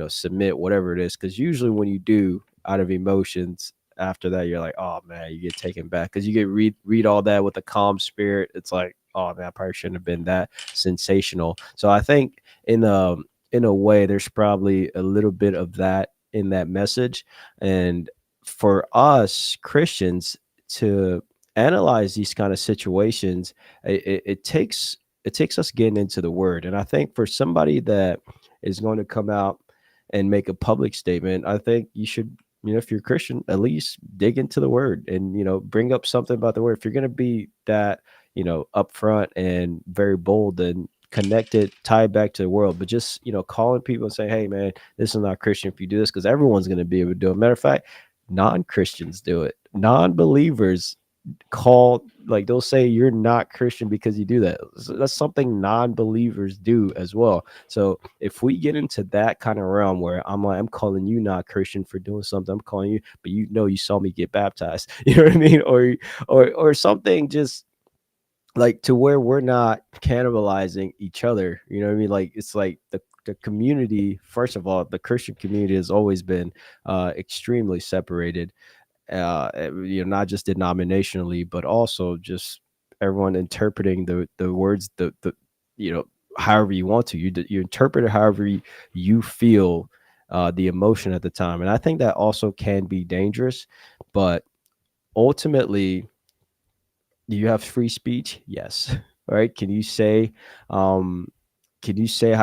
submit, whatever it is. Because usually when you do, out of emotions, after that, you're like, oh man, you get taken back. Because you get read all that with a calm spirit. It's like, oh man, I probably shouldn't have been that sensational. So I think in a way, there's probably a little bit of that in that message. And for us Christians to analyze these kind of situations, it takes us getting into the word. And I think for somebody that is going to come out and make a public statement, I think you should, if you're a Christian, at least dig into the word and, bring up something about the word. If you're going to be that, upfront and very bold, then connect it, tie it back to the world. But just, calling people and saying, hey man, this is not Christian if you do this, because everyone's going to be able to do it. Matter of fact, non-Christians do it. Non-believers call, like they'll say you're not Christian because you do that. So that's something non-believers do as well. So if we get into that kind of realm where I'm like, I'm calling you not Christian for doing something, I'm calling you, but you know, you saw me get baptized, you know what I mean? Or something just like to where we're not cannibalizing each other, you know what I mean? Like it's like the community, first of all, the Christian community has always been extremely separated, you know, not just denominationally, but also just everyone interpreting the words, the you know, however you want to. You interpret it however you feel the emotion at the time, and I think that also can be dangerous. But ultimately, do you have free speech? Yes. All right. Can you say how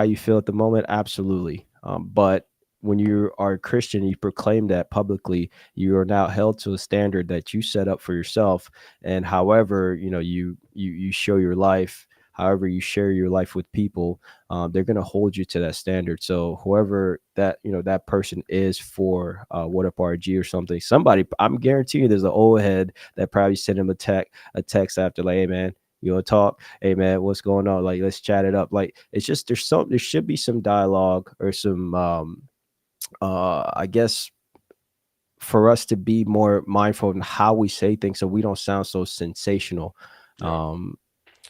you feel at the moment? Absolutely. But when you are a Christian, you proclaim that publicly, you are now held to a standard that you set up for yourself. And however, you know, you show your life, however you share your life with people, they're going to hold you to that standard. So whoever that, you know, that person is for What Up RG or something, somebody, I'm guaranteeing you there's an old head that probably sent him a text after, like, hey man, you want to talk? Hey man, what's going on? Like, let's chat it up. Like, it's just, there should be some dialogue or some I guess for us to be more mindful in how we say things so we don't sound so sensational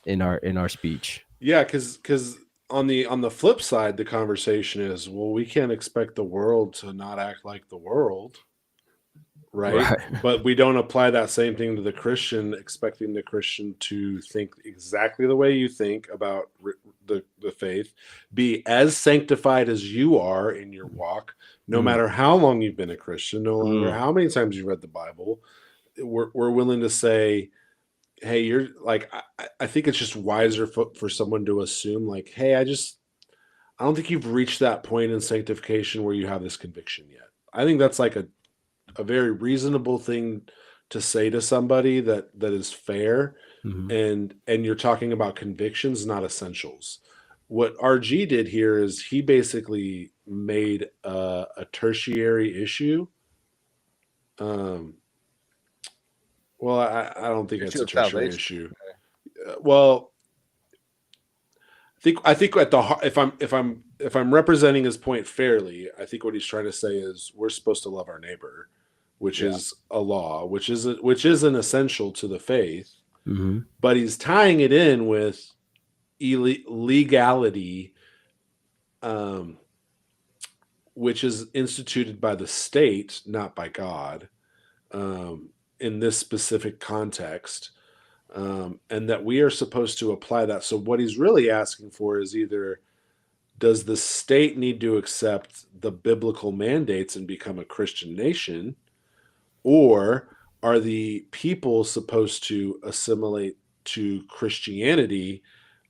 in our speech. Yeah, because on the flip side, the conversation is, well, we can't expect the world to not act like the world, right? But we don't apply that same thing to the Christian, expecting the Christian to think exactly the way you think about the faith, be as sanctified as you are in your walk, no matter how long you've been a Christian, no matter how many times you've read the Bible. We're willing to say, hey, you're like, I think it's just wiser for someone to assume, like, hey, I don't think you've reached that point in sanctification where you have this conviction yet. I think that's like a very reasonable thing to say to somebody that is fair. And you're talking about convictions, not essentials. What RG did here is he basically made a tertiary issue. Well, I don't think it's a tertiary issue. Well, I think at the heart, if I'm representing his point fairly, I think what he's trying to say is we're supposed to love our neighbor, which is a law, which is an essential to the faith. But he's tying it in with legality, which is instituted by the state, not by God, in this specific context, and that we are supposed to apply that. So what he's really asking for is either, does the state need to accept the biblical mandates and become a Christian nation, or are the people supposed to assimilate to Christianity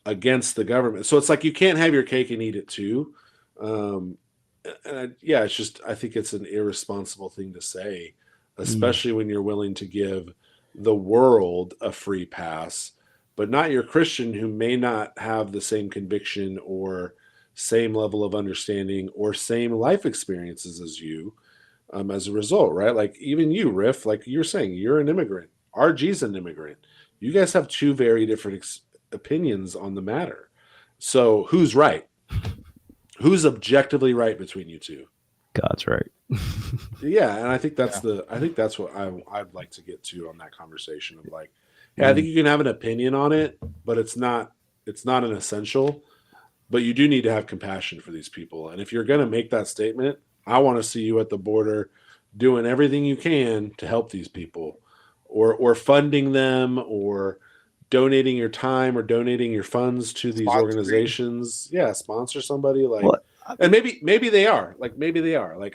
against the government? So it's like you can't have your cake and eat it too. It's just, I think it's an irresponsible thing to say, especially when you're willing to give the world a free pass, but not your Christian, who may not have the same conviction or same level of understanding or same life experiences as you. As a result, right? Like even you, Riff, like you're saying, you're an immigrant. RG's an immigrant. You guys have two very different opinions on the matter. So who's right? Who's objectively right between you two? God's right. Yeah, and I think that's what I'd like to get to on that conversation of like, I think you can have an opinion on it, but it's not an essential. But you do need to have compassion for these people. And if you're going to make that statement, I want to see you at the border doing everything you can to help these people, or funding them, or donating your time or donating your funds to these organizations. Yeah, sponsor somebody, like, and maybe they are. Like,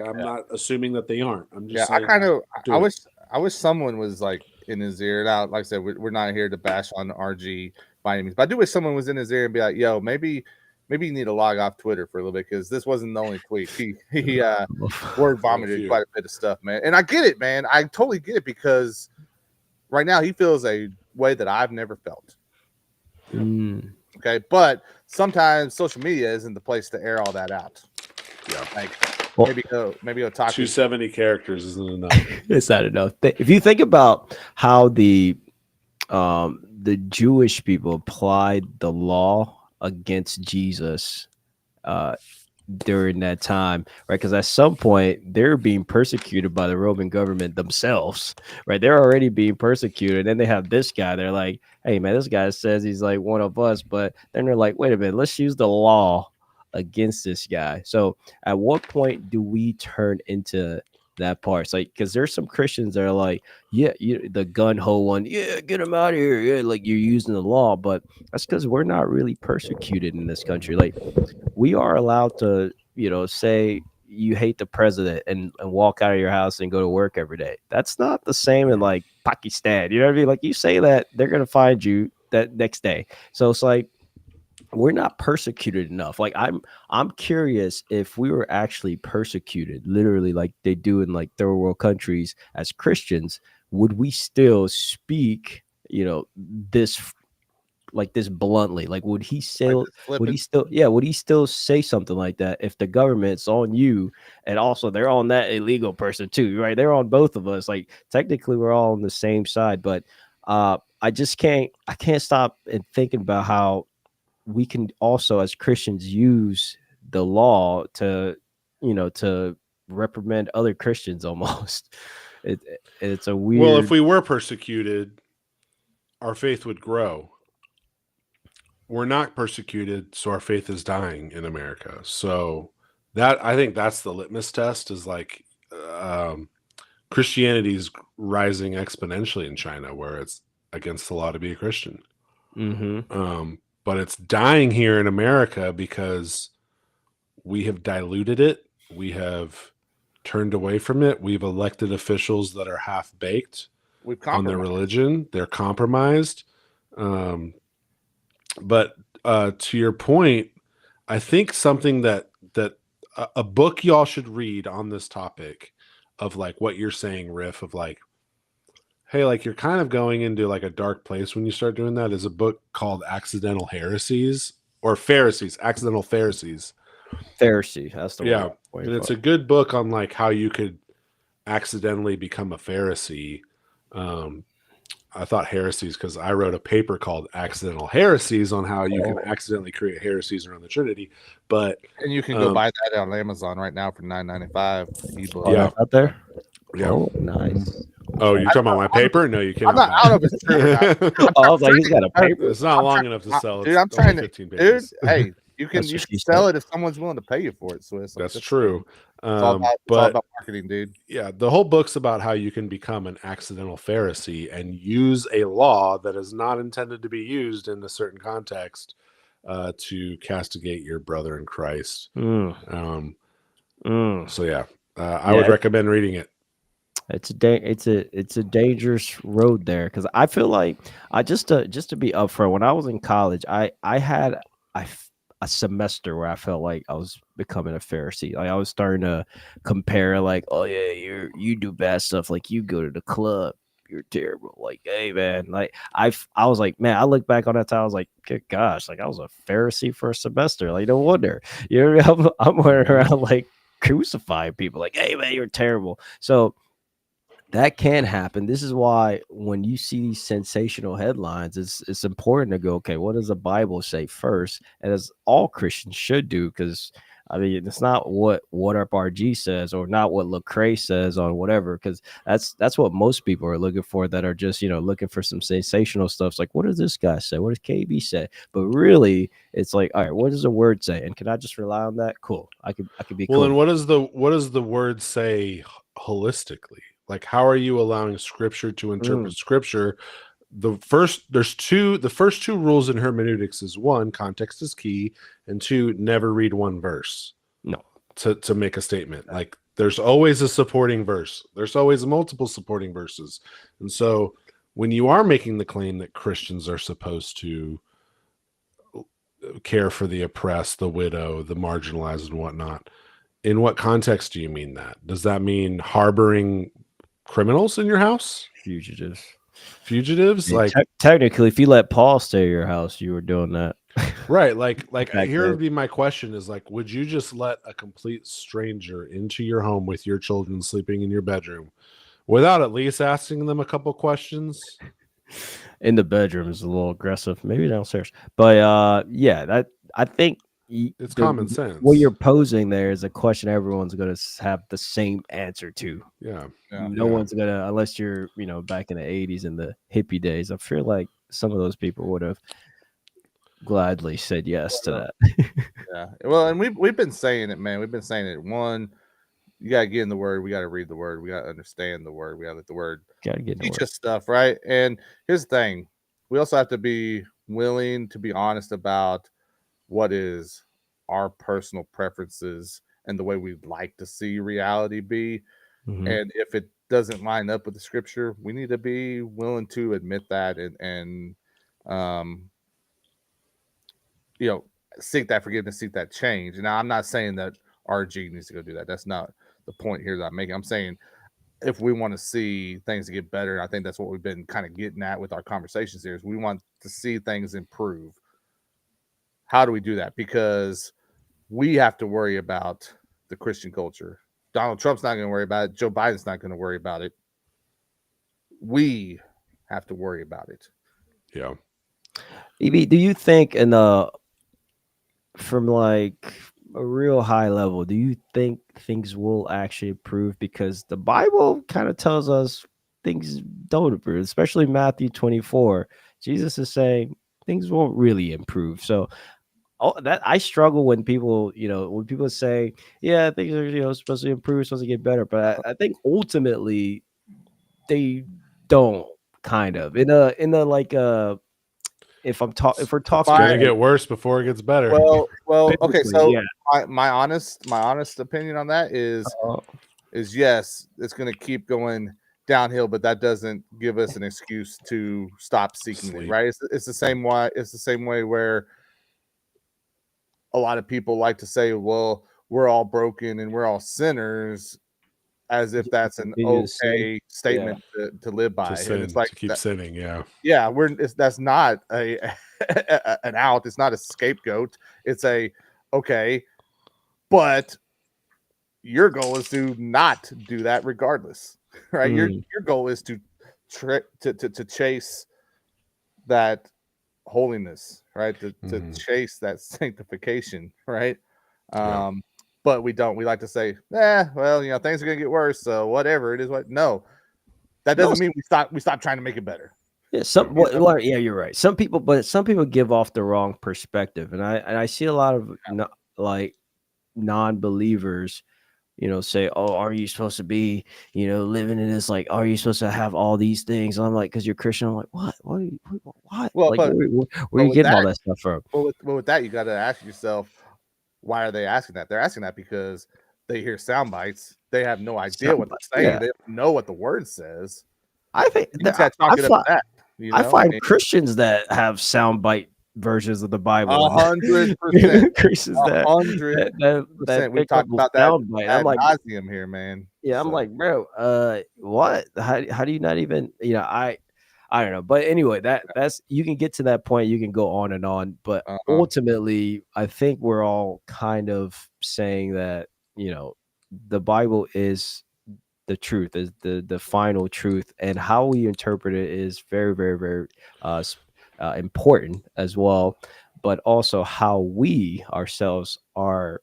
I'm not assuming that they aren't. I'm just saying, I wish someone was like in his ear. Now, like I said, we're not here to bash on RG by any means, but I do wish someone was in his ear and be like, yo, maybe you need to log off Twitter for a little bit, because this wasn't the only tweet. He word vomited quite a bit of stuff, man. And I get it, man. I totally get it, because right now he feels a way that I've never felt. Okay, but sometimes social media isn't the place to air all that out. Yeah, like maybe he'll talk. 270 characters isn't enough. It's not enough. If you think about how the the Jewish people applied the law against Jesus during that time, right? Because at some point they're being persecuted by the Roman government themselves, right? They're already being persecuted. And then they have this guy. They're like, hey, man, this guy says he's like one of us. But then they're like, wait a minute, let's use the law against this guy. So at what point do we turn into that part? It's like, because there's some Christians that are like, yeah, the gun ho one, yeah, get him out of here. Yeah, like you're using the law. But that's because we're not really persecuted in this country. Like, we are allowed to, say you hate the president and walk out of your house and go to work every day. That's not the same in like Pakistan. You know what I mean? Like, you say that, they're going to find you that next day. So it's like, we're not persecuted enough. Like, I'm curious if we were actually persecuted, literally like they do in like third world countries as Christians, would we still speak, this bluntly? Like, would he still say something like that if the government's on you and also they're on that illegal person too, right? They're on both of us. Like, technically we're all on the same side, but I can't stop and thinking about how we can also as Christians use the law to reprimand other Christians almost. It's a weird. Well, if we were persecuted, our faith would grow. We're not persecuted, so our faith is dying in America. So that, I think that's the litmus test, is like Christianity is rising exponentially in China, where it's against the law to be a Christian. Mm-hmm. But it's dying here in America because we have diluted it. We have turned away from it. We've elected officials that are half-baked on their religion. They're compromised. But to your point, I think something that a book y'all should read on this topic of like what you're saying, Riff, of like, hey, like you're kind of going into like a dark place when you start doing that, is a book called Accidental Heresies or Pharisees, Accidental Pharisees. Pharisee, that's the yeah. word. And it's a good book on like how you could accidentally become a Pharisee. I thought heresies because I wrote a paper called Accidental Heresies on how you can accidentally create heresies around the Trinity. And you can go buy that on Amazon right now for $9.95 ebook. Yeah, out there. Yeah. Oh, nice. Oh, you're talking about my paper? No, you can't. I don't know if it's true or not. I was like, he's got a paper. It's not long enough to sell. Dude, It's I'm trying only to. 15 Dude, pages. hey, you can That's what she sell said. it if someone's willing to pay you for it. Swiss. Like, That's true. It's all about marketing, dude. Yeah, the whole book's about how you can become an accidental Pharisee and use a law that is not intended to be used in a certain context to castigate your brother in Christ. So yeah, I would recommend reading it. It's a dangerous road there, because I feel like just to be upfront, when I was in college, I had a semester where I felt like I was becoming a Pharisee. Like, I was starting to compare, like, oh yeah, you do bad stuff, like you go to the club, you're terrible. Like, hey man, like I was like, man, I look back on that time, I was like, good gosh, like I was a Pharisee for a semester. Like, no wonder. You know, I'm running around like crucifying people, like, hey man, you're terrible. So that can happen. This is why when you see these sensational headlines, it's important to go, okay, what does the Bible say first? And as all Christians should do, because I mean, it's not what Up RG says or not what Lecrae says on whatever, because that's what most people are looking for, that are just, looking for some sensational stuff. It's like, what does this guy say? What does KB say? But really, it's like, all right, what does the word say? And can I just rely on that? Cool. I could be well. cool. And what does the word say holistically? Like, how are you allowing Scripture to interpret Scripture? The first two rules in hermeneutics is, one, context is key, and two, never read one verse. No. To make a statement. Like, there's always a supporting verse. There's always multiple supporting verses. And so when you are making the claim that Christians are supposed to care for the oppressed, the widow, the marginalized, and whatnot, in what context do you mean that? Does that mean harboring criminals in your house? Fugitives? Like, technically, if you let Paul stay at your house, you were doing that. Right. Like here would be my question is, like, would you just let a complete stranger into your home with your children sleeping in your bedroom without at least asking them a couple questions? In the bedroom is a little aggressive, maybe downstairs. But yeah, that I think It's common sense. What you're posing there is a question everyone's going to have the same answer to. Yeah. No one's gonna, unless you're, back in the 80s and the hippie days. I feel like some of those people would have gladly said yes to that. Yeah. Well, and we've been saying it, man. We've been saying it. One, you gotta get in the word. We gotta read the word. We gotta understand the word. We gotta let the word Gotta get in the teach word. us stuff, right? And here's the thing: we also have to be willing to be honest about what is our personal preferences and the way we'd like to see reality be. Mhm. And if it doesn't line up with the scripture, we need to be willing to admit that and seek that forgiveness, seek that change. Now, I'm not saying that RG needs to go do that. That's not the point here that I'm making. I'm saying if we want to see things get better, I think that's what we've been kind of getting at with our conversations here, is we want to see things improve. How do we do that? Because we have to worry about the Christian culture. Donald Trump's not going to worry about it. Joe Biden's not going to worry about it. We have to worry about it. Yeah. EB, do you think from like a real high level, do you think things will actually improve? Because the Bible kind of tells us things don't improve, especially Matthew 24. Jesus is saying things won't really improve. So that I struggle when people, when people say, yeah, things are, supposed to improve, supposed to get better. But I think ultimately they don't, kind of in a like if we're talking, It's gonna get worse before it gets better. Well, okay. So yeah. my honest opinion on that is yes, it's going to keep going downhill, but that doesn't give us an excuse to stop seeking it, right? It's the same way. It's the same way where a lot of people like to say, "Well, we're all broken and we're all sinners," as if that's an okay statement to live by. And it's like to keep sinning. Yeah, that's not an out. It's not a scapegoat. It's okay, but your goal is to not do that regardless, right? Your goal is to chase that holiness, right? To chase that sanctification, right? But we don't. We like to say, well, things are gonna get worse, so whatever it is. No, that doesn't mean we stop trying to make it better. Yeah, yeah, you're right. Some people give off the wrong perspective, and I see a lot of non-believers, say, "Oh, are you supposed to be, living in this? Like, are you supposed to have all these things?" And I'm like, "Because you're Christian." I'm like, "What? What? Well, like, where are you getting all that stuff from?" Well, with that, you got to ask yourself, why are they asking that? They're asking that because they hear sound bites. They have no idea what they're saying. Yeah. They don't know what the word says. I think I find Christians that have soundbite versions of the Bible. 100%. Christians that we talked about that ad nauseum here, man. Yeah, I'm like, bro, what? How do you not even? I don't know. But anyway, that's you can get to that point. You can go on and on. But ultimately, I think we're all kind of saying that the Bible is the truth, is the final truth, and how we interpret it is very, very, very important as well. But also how we ourselves are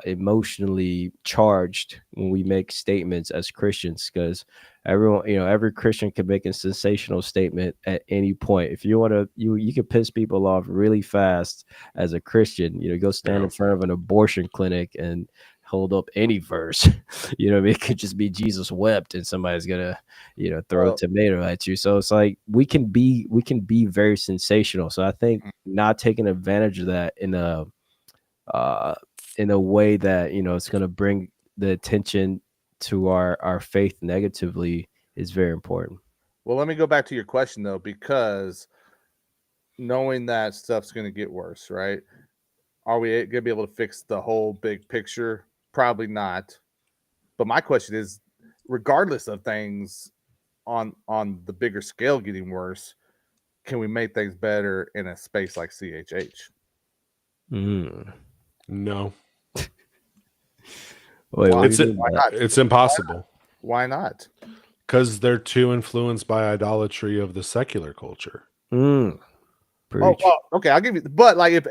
emotionally charged when we make statements as Christians, because everyone, every Christian can make a sensational statement at any point. If you want to, you can piss people off really fast as a Christian. Go stand in front of an abortion clinic and hold up any verse. It could just be Jesus wept, and somebody's gonna, throw a tomato at you. So it's like we can be very sensational. So I think not taking advantage of that in a way that it's going to bring the attention to our faith negatively is very important. Well, let me go back to your question though, because knowing that stuff's going to get worse, right? Are we going to be able to fix the whole big picture? Probably not. But my question is, regardless of things on the bigger scale getting worse, can we make things better in a space like CHH? No. Wait, it's impossible. Why not? Because they're too influenced by idolatry of the secular culture. Preach. well, okay, I'll give you. But like if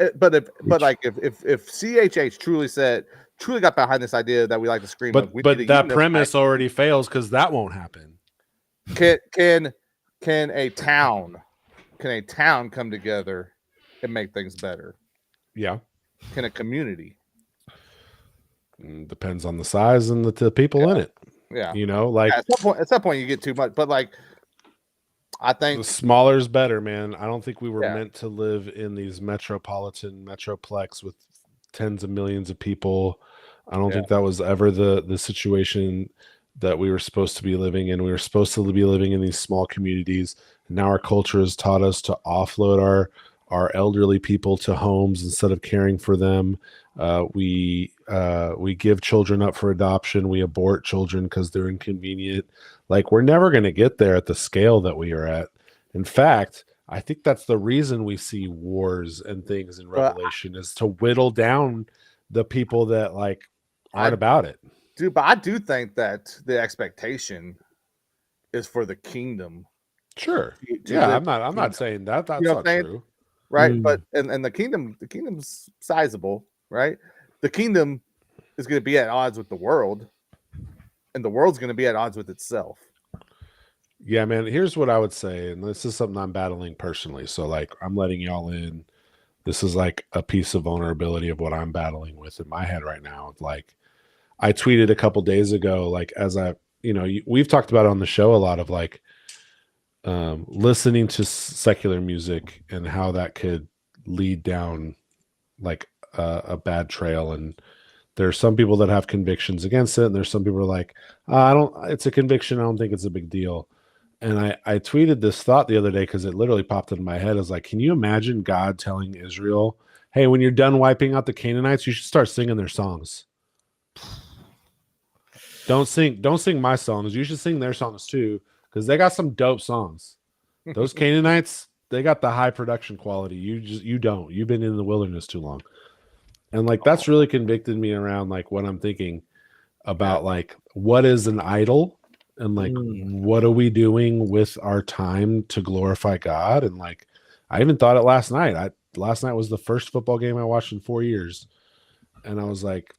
CHH truly got behind this idea that we like to scream, But of, we but need to that unify. premise already fails because that won't happen. Can a town come together and make things better? Yeah. Can a community? Depends on the size and the people in it. Yeah. You know, like At some point you get too much, but like I think the smaller is better, man. I don't think we were Yeah. meant to live in these metroplex with tens of millions of people. I don't think that was ever the situation that we were supposed to be living in. We were supposed to be living in these small communities. And now our culture has taught us to offload our elderly people to homes instead of caring for them. We give children up for adoption. We abort children because they're inconvenient. Like, we're never going to get there at the scale that we are at. In fact, I think that's the reason we see wars and things in Revelation, is to whittle down the people that like aren't about it. Dude, but I do think that the expectation is for the kingdom. Sure. to Yeah, live I'm not saying that. That's You know not what I'm saying? true. Right. But and the kingdom's sizable, right? The kingdom is going to be at odds with the world, and the world's going to be at odds with itself. Yeah, man. Here's what I would say, and this is something I'm battling personally. So, like, I'm letting y'all in. This is like a piece of vulnerability of what I'm battling with in my head right now. Like, I tweeted a couple days ago, like, as we've talked about on the show a lot of like listening to secular music and how that could lead down like a bad trail. And there's some people that have convictions against it, and there's some people who are like, it's a conviction, I don't think it's a big deal. And I tweeted this thought the other day because it literally popped into my head. I was like, can you imagine God telling Israel, hey, when you're done wiping out the Canaanites, you should start singing their songs. Don't sing my songs. You should sing their songs too, because they got some dope songs. Those Canaanites, they got the high production quality. You don't. You've been in the wilderness too long. And like, that's really convicted me around like what I'm thinking about, like, what is an idol? And like, what are we doing with our time to glorify God? And like, I even thought it last night. Last night was the first football game I watched in 4 years. And I was like,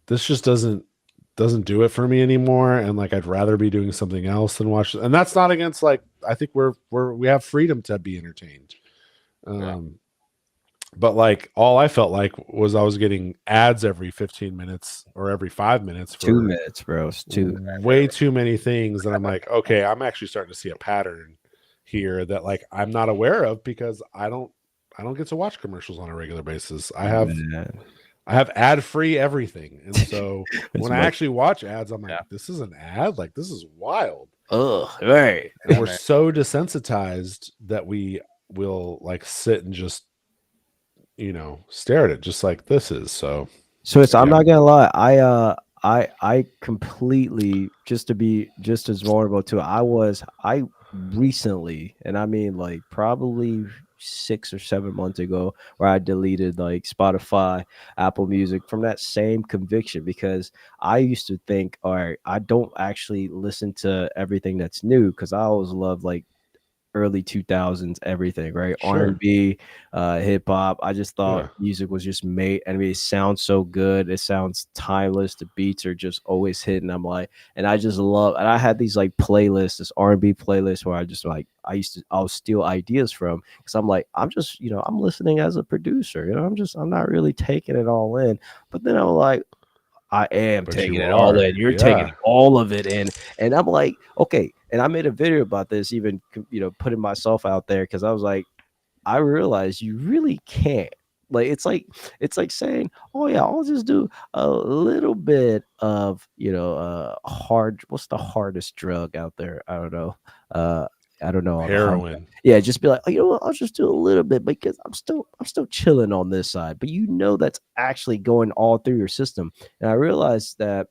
this just doesn't do it for me anymore. And like, I'd rather be doing something else than watch. And that's not against, like, I think we have freedom to be entertained. But like, all I felt like was I was getting ads every 15 minutes or every 5 minutes. For 2 minutes, bro. It's way too many things that I'm like, okay, I'm actually starting to see a pattern here that like I'm not aware of, because I don't get to watch commercials on a regular basis. I have ad-free everything. And so when I actually watch ads, I'm like, this is an ad? Like, this is wild. Ugh, right. And we're so desensitized that we will like sit and just, stare at it just like this is. So it's, I'm not gonna lie, I completely, just to be just as vulnerable to it, I recently, and I mean like probably 6 or 7 months ago, where I deleted like Spotify, Apple Music from that same conviction, because I used to think, all right, I don't actually listen to everything that's new, because I always loved like early 2000s everything, right? Sure. R&B, hip hop. I just thought music was just made. I mean, it sounds so good. It sounds timeless. The beats are just always hitting. I'm like, and I just love. And I had these like playlists, this R&B playlist where I just like I'll steal ideas from, because I'm like, I'm just I'm listening as a producer. I'm not really taking it all in. But then I'm like, I am taking it all in. You're taking all of it in. And I'm like, okay. And I made a video about this, even, putting myself out there, because I was like, I realized you really can't. Like, it's like saying, oh yeah, I'll just do a little bit of, hard. What's the hardest drug out there? I don't know. Heroin. Yeah, just be like, oh, you know what? I'll just do a little bit, because I'm still chilling on this side. But that's actually going all through your system. And I realized that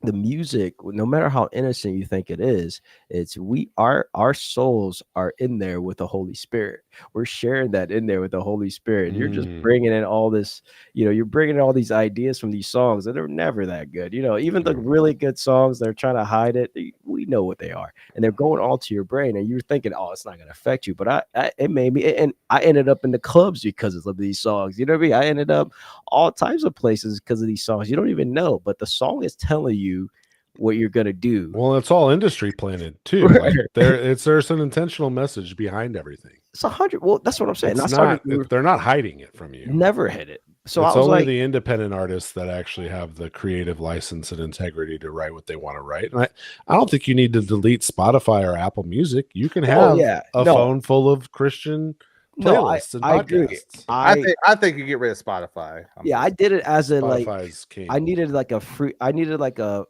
the music, no matter how innocent you think it is, it's our souls are in there with the Holy Spirit. we're sharing that in there with the Holy Spirit. You're just Mm. bringing in all this, you're bringing in all these ideas from these songs that are never that good. Even the really good songs, they're trying to hide it. We know what they are, and they're going all to your brain, and you're thinking, oh, it's not going to affect you. But it made me, and I ended up in the clubs because of these songs. You know what I mean? I ended up all types of places because of these songs. You don't even know, but the song is telling you what you're gonna do. Well, it's all industry planted too. Right. Like there's an intentional message behind everything. It's 100. Well, that's what I'm saying. It's I they're not hiding it from you. never hit it. So it's I was only like, the independent artists that actually have the creative license and integrity to write what they want to write. And I don't think you need to delete Spotify or Apple Music. You can have a phone full of Christian playlists and podcasts. I agree. I think you get rid of Spotify. I did it as a Spotify's king. I needed like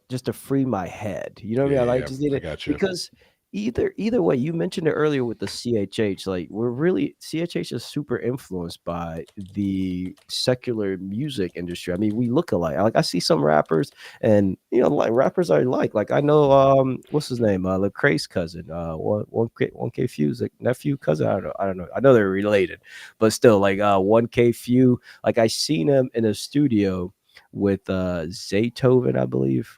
just to free my head. You know what I mean? I just needed because either way, you mentioned it earlier with the CHH. Like CHH is super influenced by the secular music industry. I mean, we look alike. Like I see some rappers, and like rappers I like I know what's his name, Lecrae's cousin, 1K Few's nephew, cousin. I don't know. I know they're related, but still, like 1K Few. Like I seen him in a studio with Zaytoven, I believe.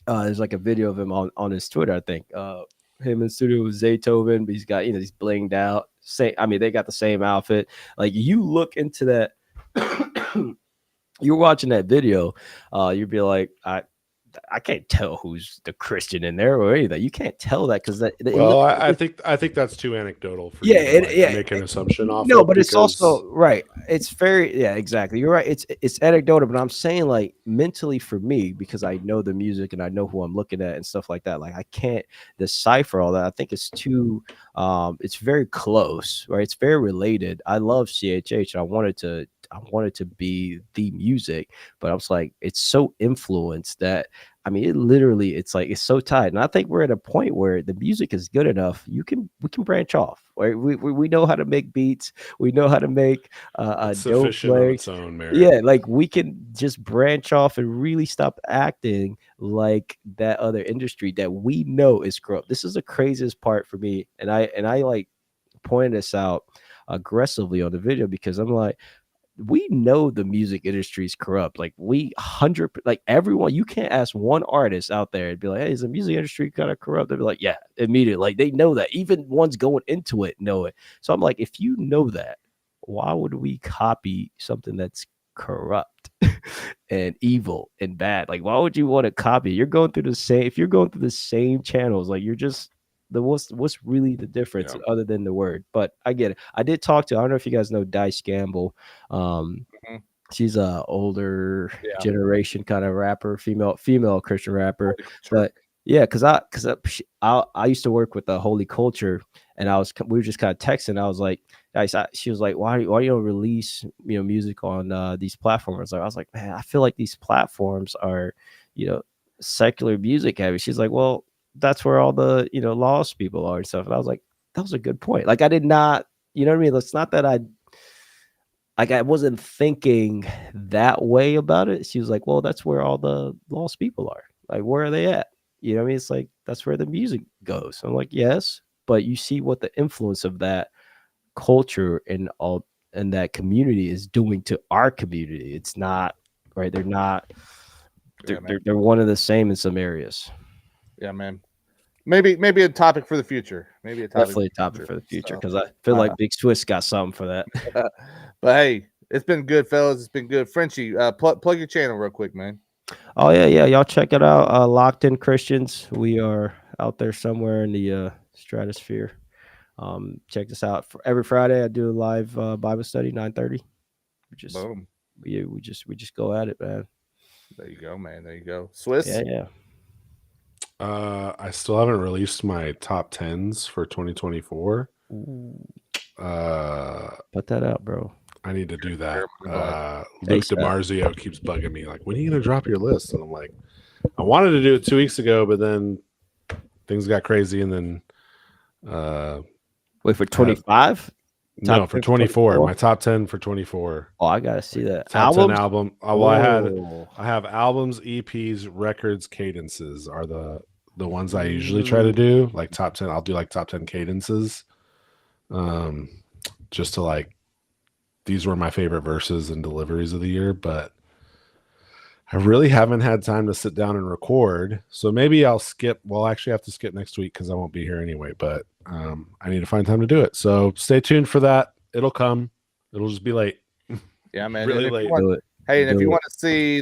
There's like a video of him on his Twitter, I think. Him in studio with Zaytoven, but he's got, he's blinged out. They got the same outfit. Like you look into that, you're watching that video, you'd be like, I can't tell who's the Christian in there or anything. You can't tell that because I think that's too anecdotal for you to make an assumption off. No, but it's also right. It's very exactly. You're right. It's anecdotal, but I'm saying like mentally for me, because I know the music and I know who I'm looking at and stuff like that. Like I can't decipher all that. I think it's too. It's very close, right? It's very related. I love CHH. I wanted to be the music, but I was like, it's so influenced that it's so tight. And I think we're at a point where the music is good enough. We can branch off. Right? We know how to make beats. We know how to make a dope play. On its own merit. Yeah, like we can just branch off and really stop acting like that other industry that we know is corrupt. This is the craziest part for me, and I like pointed this out aggressively on the video because I'm like, we know the music industry is corrupt. Like everyone, you can't ask one artist out there and be like, hey, is the music industry kind of corrupt? They'll be like, yeah, immediately. Like they know that. Even ones going into it know it. So I'm like, if you know that, why would we copy something that's corrupt and evil and bad? Like, why would you want to copy? If you're going through the same channels, like you're just what's really the difference other than the word? But I get it. I did talk to, I don't know if you guys know Dice Gamble. She's a older generation kind of rapper, female Christian rapper. But yeah, because I used to work with the Holy Culture, and we were just kind of texting. I was like, she was like, why you don't release music on these platforms? I was like, man, I feel like these platforms are secular music heavy. She's like, well, that's where all the lost people are and stuff. And I was like, that was a good point. Like I did not, you know what I mean? It's not that I wasn't thinking that way about it. She was like, well, that's where all the lost people are. Like, where are they at? You know what I mean? It's like, that's where the music goes. I'm like, yes, but you see what the influence of that culture and that community is doing to our community. It's not right. They're not, they're one and the same in some areas. Yeah, man. Maybe a topic for the future. Definitely a topic for the future because I feel like Big Swiss got something for that. But hey, it's been good, fellas. It's been good. Frenchie, plug your channel real quick, man. Oh yeah. Y'all check it out. Locked In Christians. We are out there somewhere in the stratosphere. Check this out. For every Friday, I do a live Bible study, 9:30. Boom. We just go at it, man. There you go, man. There you go. Swiss. Yeah. I still haven't released my top 10s for 2024. Put that out, bro. I need to do that. Luke DeMarzio keeps bugging me like, when are you gonna drop your list? And I'm like, I wanted to do it 2 weeks ago, but then things got crazy, and then wait for 25. No, for 24. My top 10 for 24. Oh, I gotta see that. Top 10 album. Well, I have albums, EPs, records, cadences are the ones I usually try to do. Like top 10, I'll do like top 10 cadences. just to like, these were my favorite verses and deliveries of the year, but I really haven't had time to sit down and record. So maybe I'll skip. Well, actually, I have to skip next week because I won't be here anyway, but I need to find time to do it. So stay tuned for that. It'll come. It'll just be late. Yeah, man. Really And if you late. want- Do it. Hey, and if Do you it. want to see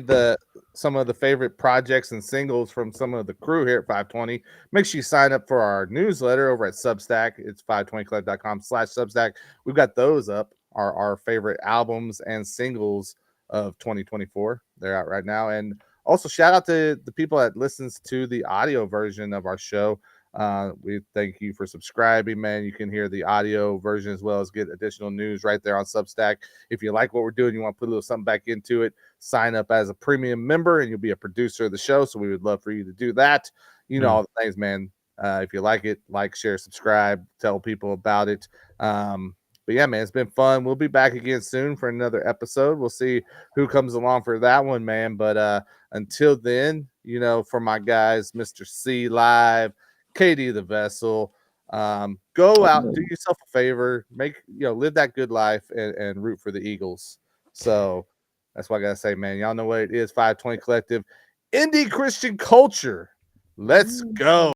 some of the favorite projects and singles from some of the crew here at 520, make sure you sign up for our newsletter over at Substack. It's 520club.com/Substack. We've got those up, our favorite albums and singles of 2024. They're out right now. And also shout out to the people that listens to the audio version of our show. We thank you for subscribing, man. You can hear the audio version as well as get additional news right there on Substack. If you like what we're doing, you want to put a little something back into it, sign up as a premium member and you'll be a producer of the show. So we would love for you to do that. You know, all the things, man. If you like it, like, share, subscribe, tell people about it. But yeah, man, it's been fun. We'll be back again soon for another episode. We'll see who comes along for that one, man. But until then, you know, for my guys, Mr. C Live, Katie the Vessel, go out and do yourself a favor, live that good life and root for the Eagles. So that's what I gotta say, man. Y'all know what it is. 520 Collective, indie Christian culture. Let's go.